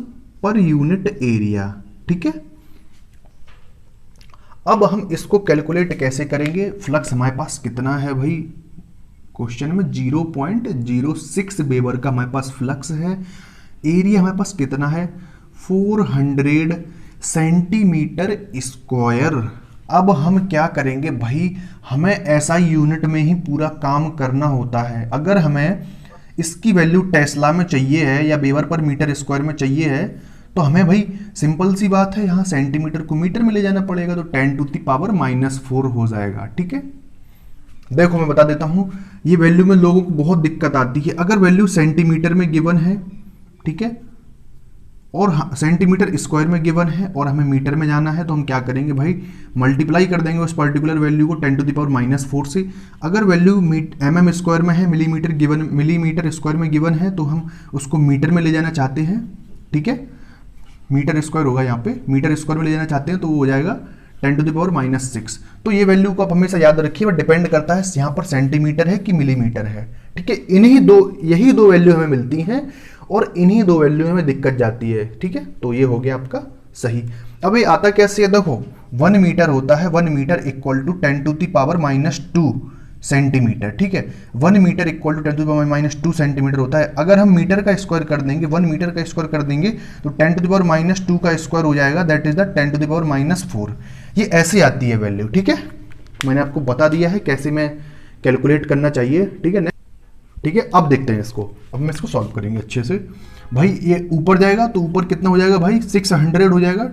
पर यूनिट एरिया, ठीक है। अब हम इसको कैलकुलेट कैसे करेंगे, फ्लक्स हमारे पास कितना है भाई, क्वेश्चन में 0.06 वेबर का हमारे पास फ्लक्स है, एरिया हमारे पास कितना है 400 सेंटीमीटर स्क्वायर। अब हम क्या करेंगे भाई, हमें ऐसा यूनिट में ही पूरा काम करना होता है। अगर हमें इसकी वैल्यू टेस्ला में चाहिए है या वेबर पर मीटर स्क्वायर में चाहिए है, तो हमें भाई सिंपल सी बात है, यहाँ सेंटीमीटर को मीटर में ले जाना पड़ेगा, तो 10⁻⁻⁴ हो जाएगा, ठीक है। देखो मैं बता देता हूँ, ये वैल्यू में लोगों को बहुत दिक्कत आती है। अगर वैल्यू सेंटीमीटर में गिवन है, ठीक है, और सेंटीमीटर स्क्वायर में गिवन है और हमें मीटर में जाना है, तो हम क्या करेंगे भाई, मल्टीप्लाई कर देंगे उस पर्टिकुलर वैल्यू को 10⁻⁻⁴ से। अगर वैल्यू mm स्क्वायर में है, मिलीमीटर स्क्वायर में गिवन है, तो हम उसको मीटर में ले जाना चाहते हैं, ठीक है, मीटर स्क्वायर होगा यहाँ पे, मीटर स्क्वायर में ले जाना चाहते हैं तो वो हो जाएगा 10⁻⁻⁶। तो ये वैल्यू को आप हमेशा याद रखिए, वो डिपेंड करता है यहाँ पर सेंटीमीटर है कि मिलीमीटर है, ठीक है। यही दो वैल्यू हमें मिलती हैं और इन्हीं दो वैल्यू में दिक्कत जाती है, ठीक है। तो ये हो गया आपका सही। अब ये आता कैसे है, देखो 1 मीटर होता है, 1 मीटर इक्वल टू 10⁻⁻² सेंटीमीटर, ठीक है। 1 मीटर इक्वल टू 10⁻⁻² सेंटीमीटर होता है। अगर हम मीटर का स्क्वायर कर देंगे, 1 मीटर का स्क्वायर कर देंगे, तो 10⁻⁻² का स्क्वायर हो जाएगा, दैट इज द 10⁻⁻⁴। ये ऐसे आती है वैल्यू, ठीक है। मैंने आपको बता दिया है कैसे मैं कैलकुलेट करना चाहिए, ठीक है। ठीक है, अब देखते हैं इसको, अब हम इसको सॉल्व करेंगे अच्छे से। भाई ये ऊपर जाएगा तो ऊपर कितना हो जाएगा भाई, 600 हो जाएगा,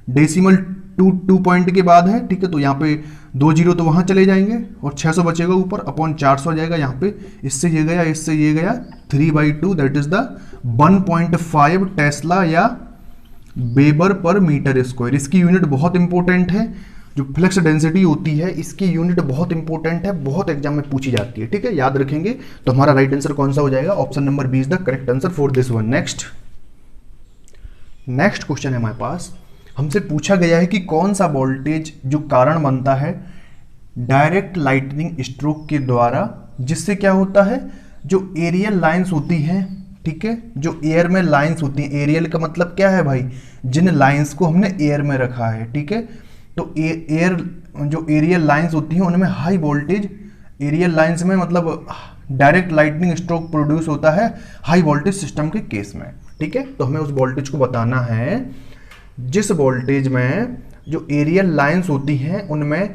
डेसिमल 2 पॉइंट के बाद है, ठीक है। तो यहाँ पे 2 जीरो तो वहाँ चले जाएंगे और 600 बचेगा ऊपर, अपॉन 400 आ जाएगा यहाँ पे, इससे ये गया, इससे ये गया, 3/2 दैट इज द 1.5 टेस्ला या वेबर पर मीटर स्क्वायर। इसकी यूनिट बहुत इंपॉर्टेंट है, जो फ्लक्स डेंसिटी होती है इसकी यूनिट बहुत इंपॉर्टेंट है, बहुत एग्जाम में पूछी जाती है, ठीक है, याद रखेंगे। तो हमारा राइट आंसर कौन सा हो जाएगा, option number B is the correct answer for this one. Next question है हमारे पास, हमसे पूछा गया है कि कौन सा वोल्टेज जो कारण बनता है डायरेक्ट लाइटनिंग स्ट्रोक के द्वारा, जिससे क्या होता है, जो एरियल लाइंस होती हैं, ठीक है, जो एयर में लाइंस होती हैं, एरियल का मतलब क्या है भाई, जिन लाइंस को हमने एयर में रखा है, ठीक है, तो एयर जो एरियल लाइंस होती हैं उनमें हाई वोल्टेज, एरियल लाइंस में मतलब डायरेक्ट लाइटनिंग स्ट्रोक प्रोड्यूस होता है हाई वोल्टेज सिस्टम के केस में, ठीक है। तो हमें उस वोल्टेज को बताना है जिस वोल्टेज में जो एरियल लाइंस होती हैं उनमें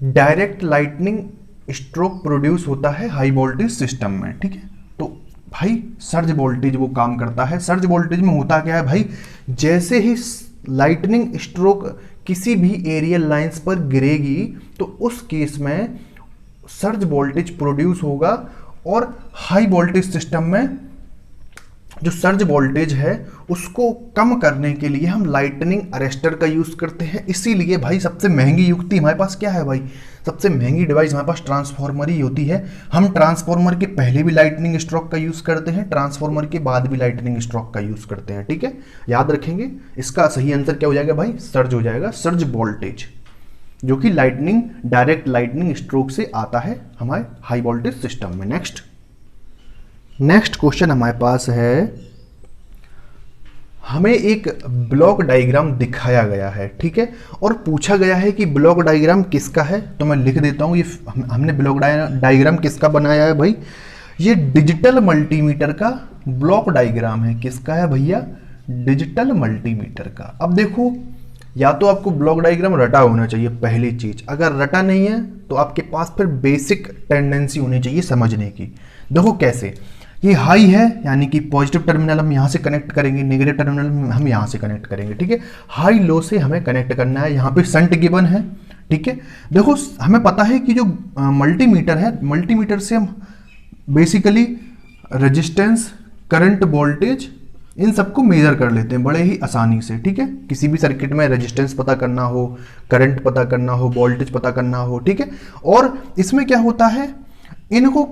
डायरेक्ट लाइटनिंग स्ट्रोक प्रोड्यूस होता है हाई वोल्टेज सिस्टम में, ठीक है। तो भाई सर्ज वोल्टेज वो काम करता है, सर्ज वोल्टेज में होता क्या है भाई, जैसे ही लाइटनिंग स्ट्रोक किसी भी एरियल लाइंस पर गिरेगी तो उस केस में सर्ज वोल्टेज प्रोड्यूस होगा, और हाई वोल्टेज सिस्टम में जो सर्ज वोल्टेज है उसको कम करने के लिए हम लाइटनिंग अरेस्टर का यूज़ करते हैं। इसीलिए भाई सबसे महंगी युक्ति हमारे पास क्या है भाई, सबसे महंगी डिवाइस हमारे पास ट्रांसफार्मर ही होती है। हम ट्रांसफार्मर के पहले भी लाइटनिंग स्ट्रोक का यूज़ करते हैं, ट्रांसफार्मर के बाद भी लाइटनिंग स्ट्रोक का यूज़ करते हैं, ठीक है, याद रखेंगे। इसका सही आंसर क्या हो जाएगा भाई, सर्ज हो जाएगा, सर्ज वोल्टेज, जो कि लाइटनिंग डायरेक्ट लाइटनिंग स्ट्रोक से आता है हमारे हाई वोल्टेज सिस्टम में। नेक्स्ट क्वेश्चन हमारे पास है, हमें एक ब्लॉक डायग्राम दिखाया गया है, ठीक है, और पूछा गया है कि ब्लॉक डायग्राम किसका है। तो मैं लिख देता हूं, ये हमने ब्लॉक डायग्राम किसका बनाया है भाई, ये डिजिटल मल्टीमीटर का ब्लॉक डायग्राम है। किसका है भैया, डिजिटल मल्टीमीटर का। अब देखो, या तो आपको ब्लॉक डायग्राम रटा होना चाहिए पहली चीज, अगर रटा नहीं है तो आपके पास फिर बेसिक टेंडेंसी होनी चाहिए समझने की। देखो कैसे, ये हाई है यानी कि पॉजिटिव टर्मिनल हम यहाँ से कनेक्ट करेंगे, नेगेटिव टर्मिनल हम यहाँ से कनेक्ट करेंगे, ठीक है, हाई लो से हमें कनेक्ट करना है। यहाँ पे शंट गिवन है, ठीक है। देखो हमें पता है कि जो मल्टीमीटर है, मल्टीमीटर से हम बेसिकली रेजिस्टेंस, करंट, वोल्टेज, इन सबको मेजर कर लेते हैं बड़े ही आसानी से, ठीक है। किसी भी सर्किट में रेजिस्टेंस पता करना हो, करंट पता करना हो, वोल्टेज पता करना हो, ठीक है। और इसमें क्या होता है, इनको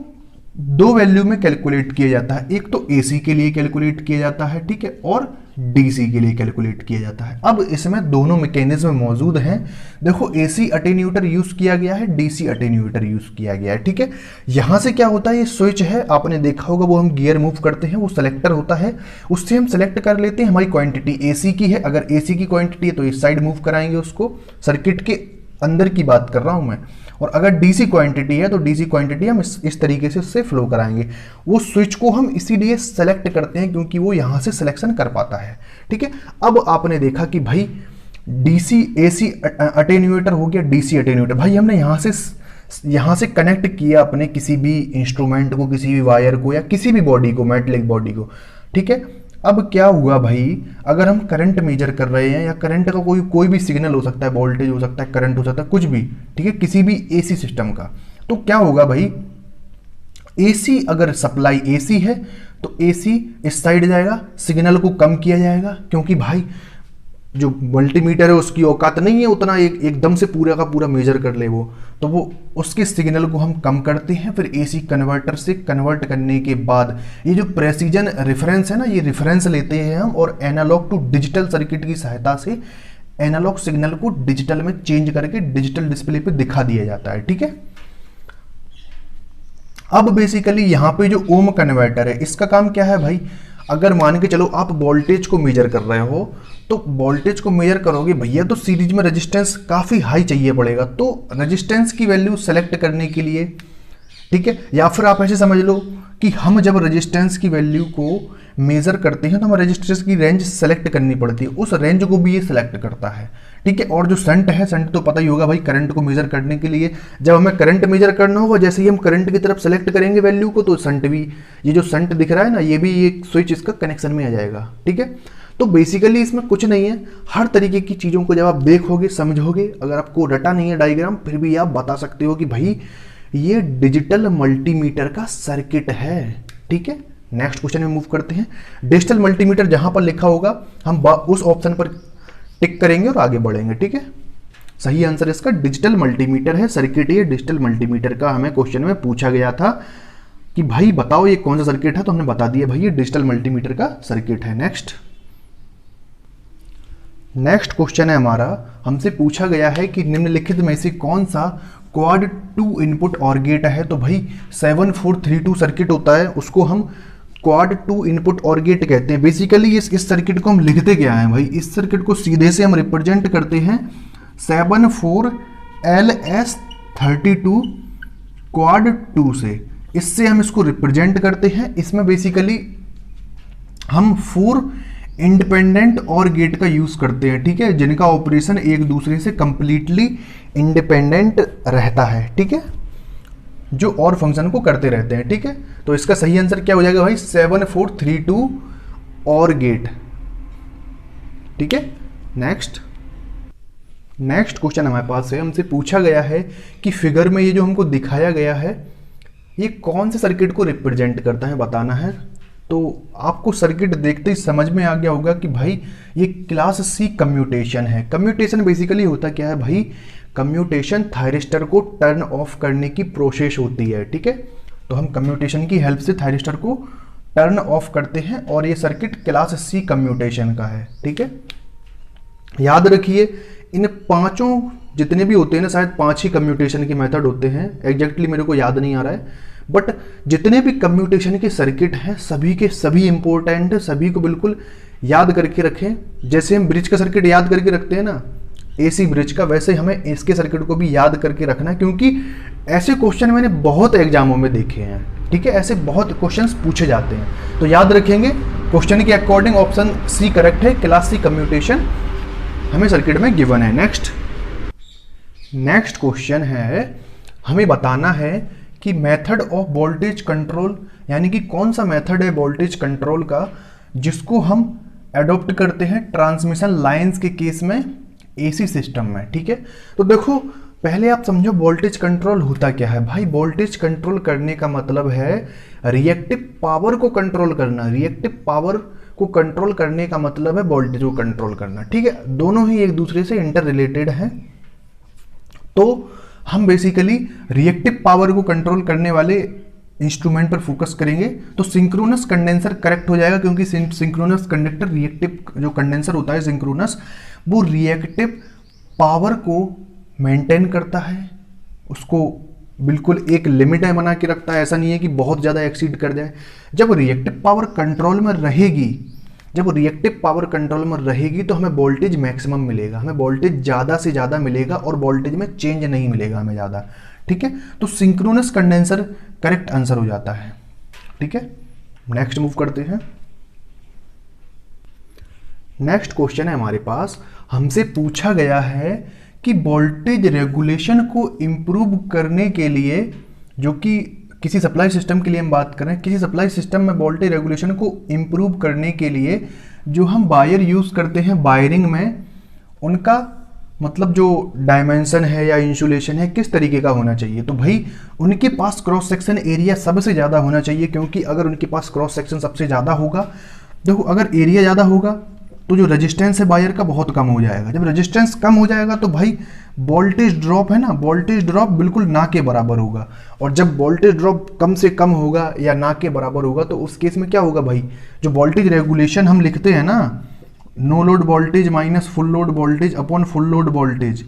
दो वैल्यू में कैलकुलेट किया जाता है, एक तो एसी के लिए कैलकुलेट किया जाता है, ठीक है, और डीसी के लिए कैलकुलेट किया जाता है। अब इसमें दोनों मैकेनिज्म मौजूद हैं। देखो एसी अटेन्यूएटर यूज किया गया है, डीसी अटेन्यूएटर यूज किया गया है, ठीक है। यहां से क्या होता है, ये स्विच है, आपने देखा होगा, वो हम गियर मूव करते हैं, वो सेलेक्टर होता है, उससे हम सेलेक्ट कर लेते हैं हमारी क्वांटिटी एसी की है। अगर एसी की क्वांटिटी है तो इस साइड मूव कराएंगे उसको, सर्किट के अंदर की बात कर रहा हूं मैं। और अगर डीसी क्वांटिटी है तो डीसी क्वांटिटी हम इस तरीके से उससे फ्लो कराएंगे। वो स्विच को हम इसीलिए सेलेक्ट करते हैं क्योंकि वो यहां से सिलेक्शन कर पाता है, ठीक है। अब आपने देखा कि भाई डीसी एसी अटेन्यूएटर हो गया, डीसी अटेन्यूएटर, भाई हमने यहां से कनेक्ट किया अपने किसी भी इंस्ट्रूमेंट को, किसी भी वायर को, या किसी भी बॉडी को, मेटलिक बॉडी को, ठीक है। अब क्या हुआ भाई, अगर हम करंट मेजर कर रहे हैं, या करंट का कोई भी सिग्नल हो सकता है, वोल्टेज हो सकता है, करंट हो सकता है, कुछ भी, ठीक है, किसी भी एसी सिस्टम का, तो क्या होगा भाई, एसी अगर सप्लाई एसी है तो एसी इस साइड जाएगा, सिग्नल को कम किया जाएगा, क्योंकि भाई जो मल्टीमीटर है उसकी औकात नहीं है उतना एकदम से पूरा का पूरा मेजर कर ले वो, तो वो उसके सिग्नल को हम कम करते हैं। फिर एसी कन्वर्टर से कन्वर्ट करने के बाद ये जो प्रेसिजन रेफरेंस है ना, ये रेफरेंस लेते हैं हम, और एनालॉग टू डिजिटल सर्किट की सहायता से एनालॉग सिग्नल को डिजिटल में चेंज करके डिजिटल डिस्प्ले पे दिखा दिया जाता है, ठीक है। अब बेसिकली यहाँ पे जो ओम कन्वर्टर है, इसका काम क्या है भाई, अगर मान के चलो आप वोल्टेज को मेजर कर रहे हो, तो वोल्टेज को मेजर करोगे भैया तो सीरीज में रेजिस्टेंस काफ़ी हाई चाहिए पड़ेगा, तो रेजिस्टेंस की वैल्यू सेलेक्ट करने के लिए, ठीक है, या फिर आप ऐसे समझ लो कि हम जब रेजिस्टेंस की वैल्यू को मेजर करते हैं तो हमें रेजिस्टेंस की रेंज सेलेक्ट करनी पड़ती है, उस रेंज को भी ये सेलेक्ट करता है, ठीक है। और जो शंट है, शंट तो पता ही होगा भाई, करंट को मेजर करने के लिए जब हमें करंट मेजर करना होगा, जैसे ही हम करंट की तरफ सेलेक्ट करेंगे वैल्यू को, तो शंट भी, ये जो शंट दिख रहा है ना, ये भी एक स्विच इसका कनेक्शन में आ जाएगा, ठीक है। तो बेसिकली इसमें कुछ नहीं है, हर तरीके की चीज़ों को जब आप देखोगे समझोगे, अगर आपको रटा नहीं है डायग्राम फिर भी आप बता सकते हो कि भाई ये डिजिटल मल्टीमीटर का सर्किट है। ठीक है, नेक्स्ट क्वेश्चन में मूव करते हैं। डिजिटल मल्टीमीटर जहां पर लिखा होगा हम उस ऑप्शन पर टिक करेंगे और आगे बढ़ेंगे। ठीक है, सही आंसर इसका डिजिटल मल्टीमीटर है, सर्किट ये डिजिटल मल्टीमीटर का हमें क्वेश्चन में पूछा गया था कि भाई बताओ ये कौन सा सर्किट है, तो हमने बता दिया भाई ये डिजिटल मल्टीमीटर का सर्किट है। नेक्स्ट क्वेश्चन है हमारा, हमसे पूछा गया है कि निम्नलिखित में से कौन सा क्वाड 2 इनपुट और गेट है। तो भाई 7432 सर्किट होता है, उसको हम क्वाड 2 इनपुट और गेट कहते हैं। बेसिकली इस सर्किट को हम लिखते क्या है भाई, इस सर्किट को सीधे से हम रिप्रेजेंट करते हैं 74LS32 क्वाड 2 से, इससे हम इसको रिप्रेजेंट करते हैं। इसमें बेसिकली हम 4 इंडिपेंडेंट और गेट का यूज करते हैं। ठीक है, जिनका ऑपरेशन एक दूसरे से कंप्लीटली इंडिपेंडेंट रहता है। ठीक है, जो और फंक्शन को करते रहते हैं। ठीक है, तो इसका सही आंसर क्या हो जाएगा भाई 7432 और गेट। ठीक है, नेक्स्ट क्वेश्चन हमारे पास है, हमसे पूछा गया है कि फिगर में ये जो हमको दिखाया गया है ये कौन से सर्किट को रिप्रेजेंट करता है बताना है। तो आपको सर्किट देखते ही समझ में आ गया होगा कि भाई ये क्लास सी कम्यूटेशन है। कम्यूटेशन बेसिकली होता क्या है भाई, कम्यूटेशन थायरिस्टर को टर्न ऑफ करने की प्रोसेस होती है। ठीक है, तो हम कम्यूटेशन की हेल्प से थायरिस्टर को टर्न ऑफ करते हैं और ये सर्किट क्लास सी कम्यूटेशन का है। ठीक है, याद रखिए इन पांचों जितने भी होते हैं ना, शायद 5 ही कम्यूटेशन के मेथड होते हैं, एग्जैक्टली मेरे को याद नहीं आ रहा है, बट जितने भी कम्यूटेशन के सर्किट हैं सभी के सभी इंपॉर्टेंट है, सभी को बिल्कुल याद करके रखें। जैसे हम ब्रिज का सर्किट याद करके रखते हैं ना एसी ब्रिज का, वैसे हमें इसके सर्किट को भी याद करके रखना है, क्योंकि ऐसे क्वेश्चन मैंने बहुत एग्जामों में देखे हैं। ठीक है, ऐसे बहुत क्वेश्चंस पूछे जाते हैं, तो याद रखेंगे क्वेश्चन के अकॉर्डिंग ऑप्शन सी करेक्ट है, क्लास सी कम्यूटेशन हमें सर्किट में गिवन है। नेक्स्ट क्वेश्चन है, हमें बताना है कि मेथड ऑफ वोल्टेज कंट्रोल, यानी कि कौन सा मेथड है वोल्टेज कंट्रोल का जिसको हम एडॉप्ट करते हैं ट्रांसमिशन लाइंस के केस में एसी सिस्टम में। ठीक है, तो देखो पहले आप समझो वोल्टेज कंट्रोल होता क्या है भाई। वोल्टेज कंट्रोल करने का मतलब है रिएक्टिव पावर को कंट्रोल करना। रिएक्टिव पावर को कंट्रोल करने का मतलब है वोल्टेज को कंट्रोल करना। ठीक है, दोनों ही एक दूसरे से इंटर रिलेटेड हैं। तो हम बेसिकली रिएक्टिव पावर को कंट्रोल करने वाले इंस्ट्रूमेंट पर फोकस करेंगे। तो सिंक्रोनस कंडेंसर करेक्ट हो जाएगा, क्योंकि सिंक्रोनस कंडक्टर रिएक्टिव जो कंडेंसर होता है सिंक्रोनस, वो रिएक्टिव पावर को मेंटेन करता है, उसको बिल्कुल एक लिमिट में बना के रखता है। ऐसा नहीं है कि बहुत ज़्यादा एक्सीड कर जाए। जब रिएक्टिव पावर कंट्रोल में रहेगी, जब रिएक्टिव पावर कंट्रोल में रहेगी तो हमें वोल्टेज मैक्सिमम मिलेगा, हमें वोल्टेज ज़्यादा से ज़्यादा मिलेगा और वोल्टेज में चेंज नहीं मिलेगा हमें ज़्यादा। ठीक है, तो सिंक्रोनस कंडेंसर करेक्ट आंसर हो जाता है। ठीक है, नेक्स्ट मूव करते हैं। नेक्स्ट क्वेश्चन है हमारे पास, हमसे पूछा गया है कि वोल्टेज रेगुलेशन को इम्प्रूव करने के लिए, जो कि किसी सप्लाई सिस्टम के लिए हम बात करें, किसी सप्लाई सिस्टम में वोल्टेज रेगुलेशन को इम्प्रूव करने के लिए जो हम वायर यूज़ करते हैं वायरिंग में, उनका मतलब जो डायमेंशन है या इंसुलेशन है किस तरीके का होना चाहिए। तो भाई उनके पास क्रॉस सेक्शन एरिया सबसे ज़्यादा होना चाहिए, क्योंकि अगर उनके पास क्रॉस सेक्शन सबसे ज़्यादा होगा, देखो अगर एरिया ज़्यादा होगा तो जो रेजिस्टेंस है वायर का बहुत कम हो जाएगा। जब रेजिस्टेंस कम हो जाएगा तो भाई वोल्टेज ड्रॉप है ना, वोल्टेज ड्रॉप बिल्कुल ना के बराबर होगा। और जब वोल्टेज ड्रॉप कम से कम होगा या ना के बराबर होगा तो उस केस में क्या होगा भाई, जो वोल्टेज रेगुलेशन हम लिखते हैं ना, no load voltage minus full load voltage upon full load voltage,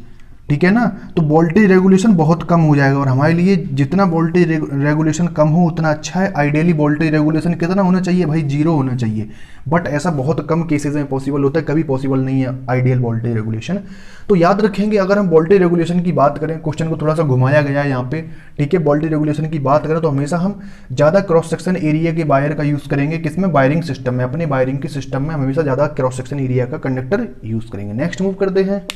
ठीक है ना, तो वोल्टेज रेगुलेशन बहुत कम हो जाएगा। और हमारे लिए जितना वोल्टेज रेगुलेशन कम हो उतना अच्छा है। आइडियली वोल्टेज रेगुलेशन कितना होना चाहिए भाई, 0 होना चाहिए, बट ऐसा बहुत कम केसेस में पॉसिबल होता है, कभी पॉसिबल नहीं है आइडियल वोल्टेज रेगुलेशन। तो याद रखेंगे अगर हम वोल्टेज रेगुलेशन की बात करें, क्वेश्चन को थोड़ा सा घुमाया गया है यहाँ पे, ठीक है, वोल्टेज रेगुलेशन की बात करें तो हमेशा हम ज़्यादा क्रॉस सेक्शन एरिया के वायर का यूज़ करेंगे। किसमें, वायरिंग सिस्टम में, अपने वायरिंग के सिस्टम में हमेशा ज़्यादा क्रॉस सेक्शन एरिया का कंडक्टर यूज़ करेंगे। नेक्स्ट मूव करते हैं।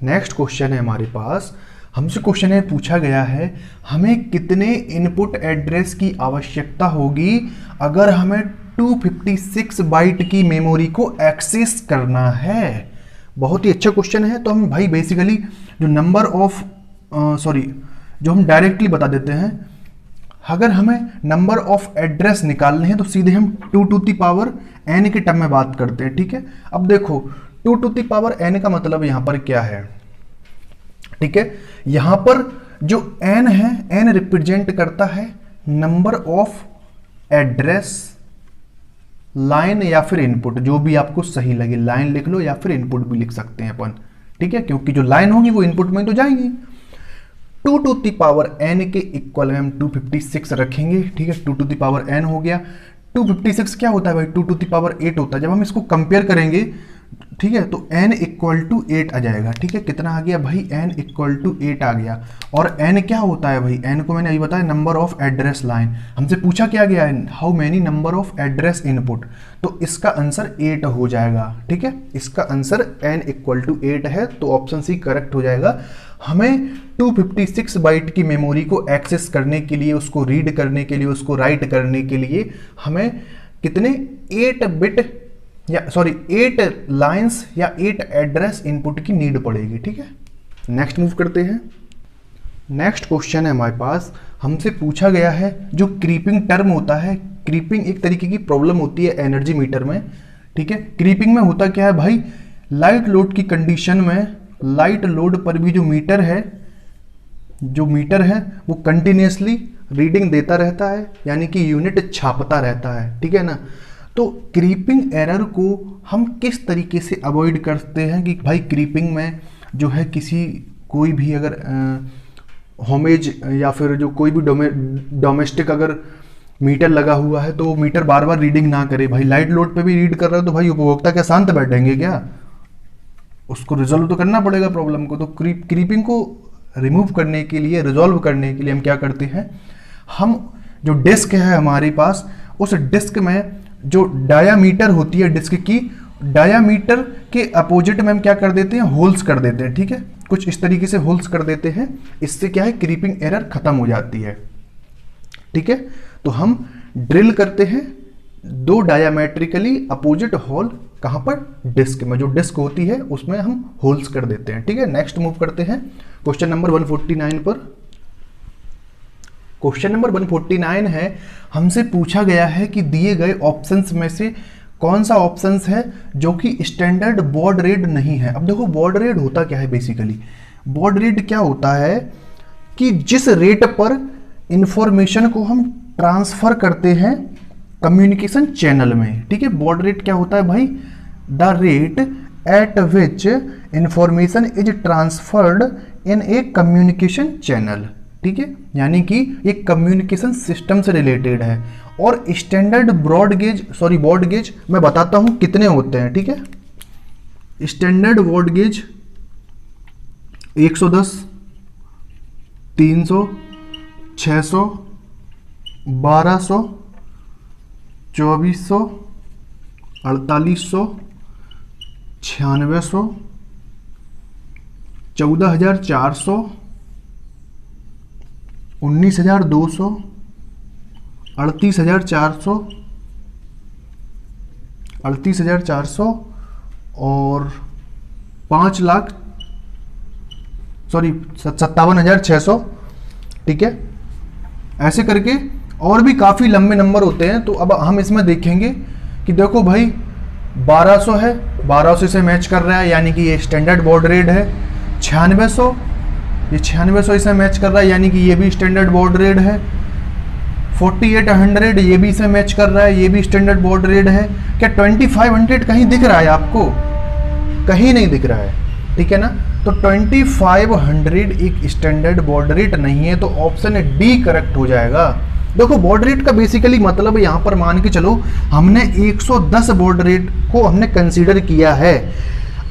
नेक्स्ट क्वेश्चन है हमारे पास, हमसे क्वेश्चन है पूछा गया है, हमें कितने इनपुट एड्रेस की आवश्यकता होगी अगर हमें 256 बाइट की मेमोरी को एक्सेस करना है। बहुत ही अच्छा क्वेश्चन है। तो हम भाई बेसिकली जो नंबर ऑफ जो हम डायरेक्टली बता देते हैं, अगर हमें नंबर ऑफ एड्रेस निकालने हैं तो सीधे हम 2 टू द पावर n के टर्म में बात करते हैं, ठीक है। अब देखो 2 टू द पावर n का मतलब यहां पर क्या है, ठीक है। यहां पर जो n है, n रिप्रेजेंट करता है नंबर ऑफ एड्रेस लाइन या फिर इनपुट, जो भी आपको सही लगे, लाइन लिख लो या फिर इनपुट भी लिख सकते हैं अपन, ठीक है, क्योंकि जो लाइन होगी वो इनपुट में तो जाएगी। 2 टू द पावर n के इक्वल में हम 256 रखेंगे, ठीक है। 2 टू द पावर n हो गया। 256 क्या होता है भाई, 2 टू द पावर 8 होता है। जब हम इसको कंपेयर करेंगे, ठीक है, तो n इक्वल टू 8 आ जाएगा, ठीक है। कितना आ गया भाई, n इक्वल टू 8 आ गया। और n क्या होता है भाई, n को मैंने अभी बताया नंबर ऑफ एड्रेस लाइन। हमसे पूछा क्या गया है, how many number of address input, तो इसका आंसर 8 हो जाएगा, ठीक है। इसका आंसर n इक्वल टू 8 है, तो ऑप्शन सी करेक्ट हो जाएगा। हमें 256 बाइट की मेमोरी को एक्सेस करने के लिए, उसको रीड करने के लिए, उसको राइट करने के लिए हमें कितने 8 लाइंस या 8 एड्रेस इनपुट की नीड पड़ेगी, ठीक है। नेक्स्ट मूव करते हैं। नेक्स्ट क्वेश्चन है हमारे पास, हमसे पूछा गया है जो क्रीपिंग टर्म होता है। क्रीपिंग एक तरीके की प्रॉब्लम होती है एनर्जी मीटर में, ठीक है। क्रीपिंग में होता क्या है भाई, लाइट लोड की कंडीशन में, लाइट लोड पर भी जो मीटर है वो कंटिन्यूसली रीडिंग देता रहता है, यानी कि यूनिट छापता रहता है, ठीक है ना। तो क्रीपिंग एरर को हम किस तरीके से अवॉइड करते हैं कि भाई क्रीपिंग में जो है कोई भी अगर होमेज या फिर जो कोई भी डोमेस्टिक अगर मीटर लगा हुआ है तो मीटर बार बार रीडिंग ना करे। भाई लाइट लोड पे भी रीड कर रहा है तो भाई उपभोक्ता क्या शांत बैठेंगे क्या, उसको रिजॉल्व तो करना पड़ेगा प्रॉब्लम को। तो क्रीपिंग को रिमूव करने के लिए, रिजॉल्व करने के लिए हम क्या करते हैं, हम जो डिस्क है हमारे पास, उस डिस्क में जो डायामीटर होती है डिस्क की, डायामीटर के अपोजिट में हम क्या कर देते हैं, होल्स कर देते हैं, ठीक है। कुछ इस तरीके से होल्स कर देते हैं, इससे क्या है क्रीपिंग एरर खत्म हो जाती है, ठीक है। तो हम ड्रिल करते हैं 2 डायामेट्रिकली अपोजिट होल, कहां पर, डिस्क में। जो डिस्क होती है उसमें हम होल्स कर देते हैं, ठीक है। नेक्स्ट मूव करते हैं क्वेश्चन नंबर 149 पर। क्वेश्चन नंबर 149 है, हमसे पूछा गया है कि दिए गए ऑप्शंस में से कौन सा ऑप्शंस है जो कि स्टैंडर्ड बॉड रेट नहीं है। अब देखो बॉड रेट होता क्या है, बेसिकली बॉड रेट क्या होता है कि जिस रेट पर इंफॉर्मेशन को हम ट्रांसफर करते हैं कम्युनिकेशन चैनल में, ठीक है। बॉड रेट क्या होता है भाई, the rate at which information is transferred in A communication channel, ठीक है। यानी कि ये कम्युनिकेशन सिस्टम से रिलेटेड है। और स्टैंडर्ड बॉड गेज मैं बताता हूं कितने होते हैं, ठीक है। स्टैंडर्ड बॉड गेज 110, 300, 600, 1200, 2400, 4800, 9600, 14400, 19200, 38400, 38400 और 57,600, ठीक है। ऐसे करके और भी काफ़ी लंबे नंबर होते हैं। तो अब हम इसमें देखेंगे कि देखो भाई 1200 है, 1200 से मैच कर रहा है, यानी कि ये स्टैंडर्ड बॉड रेट है। 9600, ये 9600 इसे मैच कर रहा है, यानी कि ये भी स्टैंडर्ड बॉड रेट है। 4800 ये भी इसे मैच कर रहा है, ये भी स्टैंडर्ड बॉड रेट है। क्या 2500 कहीं दिख रहा है आपको, कहीं नहीं दिख रहा है, ठीक है ना। तो 2500 एक स्टैंडर्ड बॉड रेट नहीं है, तो ऑप्शन डी करेक्ट हो जाएगा। देखो बॉड रेट का बेसिकली मतलब यहाँ पर मान के चलो हमने 110 बॉड रेट को हमने कंसीडर किया है।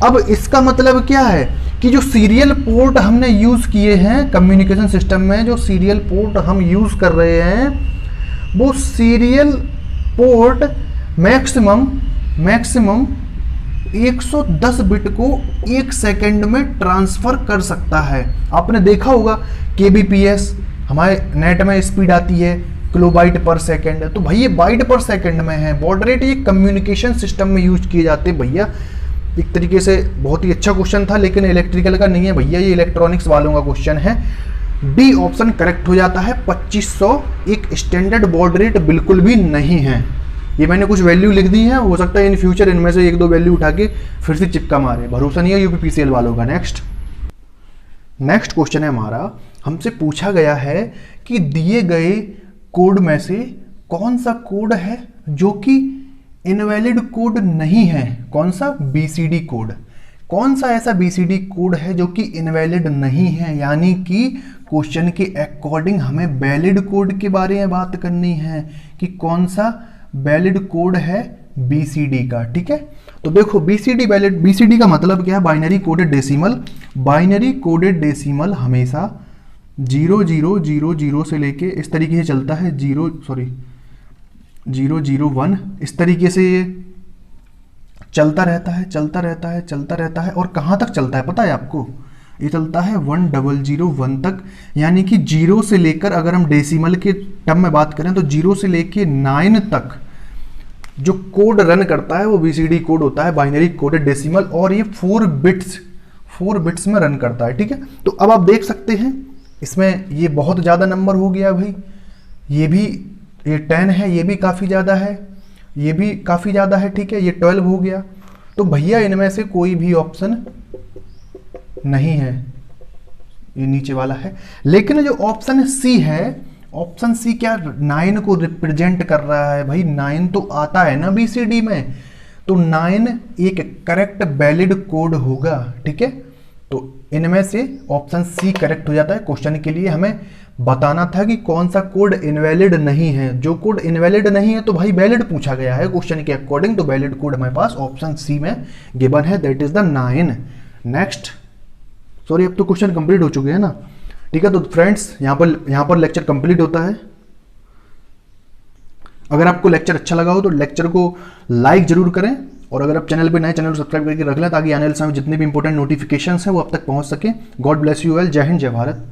अब इसका मतलब क्या है कि जो सीरियल पोर्ट हमने यूज किए हैं कम्युनिकेशन सिस्टम में, जो सीरियल पोर्ट हम यूज कर रहे हैं, वो सीरियल पोर्ट मैक्सिमम 110 बिट को 1 सेकेंड में ट्रांसफर कर सकता है। आपने देखा होगा केबीपीएस हमारे नेट में स्पीड आती है किलोबाइट पर सेकेंड है, तो भाई ये बाइट पर सेकेंड में है। बॉड रेट ये कम्युनिकेशन सिस्टम में यूज किए जाते हैं भैया। एक तरीके से बहुत ही अच्छा क्वेश्चन था, लेकिन इलेक्ट्रिकल का नहीं है भैया, ये इलेक्ट्रॉनिक्स वालों का क्वेश्चन है। डी ऑप्शन करेक्ट हो जाता है। 2500 एक स्टैंडर्ड बॉड रेट बिल्कुल भी नहीं है। ये मैंने कुछ वैल्यू लिख दी है, हो सकता है इन फ्यूचर इनमें से एक दो वैल्यू उठा के फिर से चिपका मारे, भरोसा नहीं है यूपीपीसीएल वालों का। नेक्स्ट क्वेश्चन है हमारा, हमसे पूछा गया है कि दिए गए कोड में से कौन सा कोड है जो कि इनवैलिड कोड नहीं है। कौन सा? BCD code. कौन सा ऐसा बीसीडी कोड है जो कि इनवैलिड नहीं है, यानी कि क्वेश्चन के अकॉर्डिंग हमें वैलिड कोड के बारे में बात करनी है कि कौन सा वैलिड कोड है बीसीडी का। ठीक है, तो देखो बीसीडी वैलिड, बीसीडी का मतलब क्या है? Binary coded decimal. Binary coded decimal हमेशा 0000 से लेके इस तरीके से चलता है, 001 इस तरीके से ये चलता रहता है। और कहाँ तक चलता है पता है आपको? ये चलता है 1001 तक, यानी कि 0 से लेकर, अगर हम डेसिमल के टर्म में बात करें तो 0 से लेके 9 तक जो कोड रन करता है वो बीसीडी कोड होता है, बाइनरी कोडेड डेसिमल। और ये 4 बिट्स में रन करता है। ठीक है, तो अब आप देख सकते हैं इसमें ये बहुत ज़्यादा नंबर हो गया भाई। ये 10 है, ये भी काफ़ी ज़्यादा है, ये भी काफ़ी ज़्यादा है। ठीक है, ये 12 हो गया। तो भैया इनमें से कोई भी ऑप्शन नहीं है, ये नीचे वाला है। लेकिन जो ऑप्शन सी है, ऑप्शन सी क्या 9 को रिप्रेजेंट कर रहा है भाई। 9 तो आता है ना बीसीडी में, तो 9 एक करेक्ट वैलिड कोड होगा। ठीक है, तो इनमें से ऑप्शन सी करेक्ट हो जाता है। क्वेश्चन के लिए हमें बताना था कि कौन सा कोड इनवैलिड नहीं है। जो कोड इनवैलिड नहीं है तो भाई वैलिड पूछा गया है क्वेश्चन के अकॉर्डिंग, तो वैलिड कोड हमारे पास ऑप्शन सी में गिवन है, that is the 9। Next, sorry अब तो क्वेश्चन कंप्लीट हो चुके हैं ना। ठीक है, तो फ्रेंड्स यहाँ पर लेक्चर कंप्लीट होता है। अगर आपको लेक्चर अच्छा लगा हो तो लेक्चर को लाइक जरूर करें, और अगर आप चैनल पे नए, चैनल को सब्सक्राइब करके रख लें ताकि आने वाले समय जितने भी इंपॉर्टेंट नोटिफिकेशंस हैं वो अब तक पहुंच सके। God bless you all. जय हिंद, जय भारत।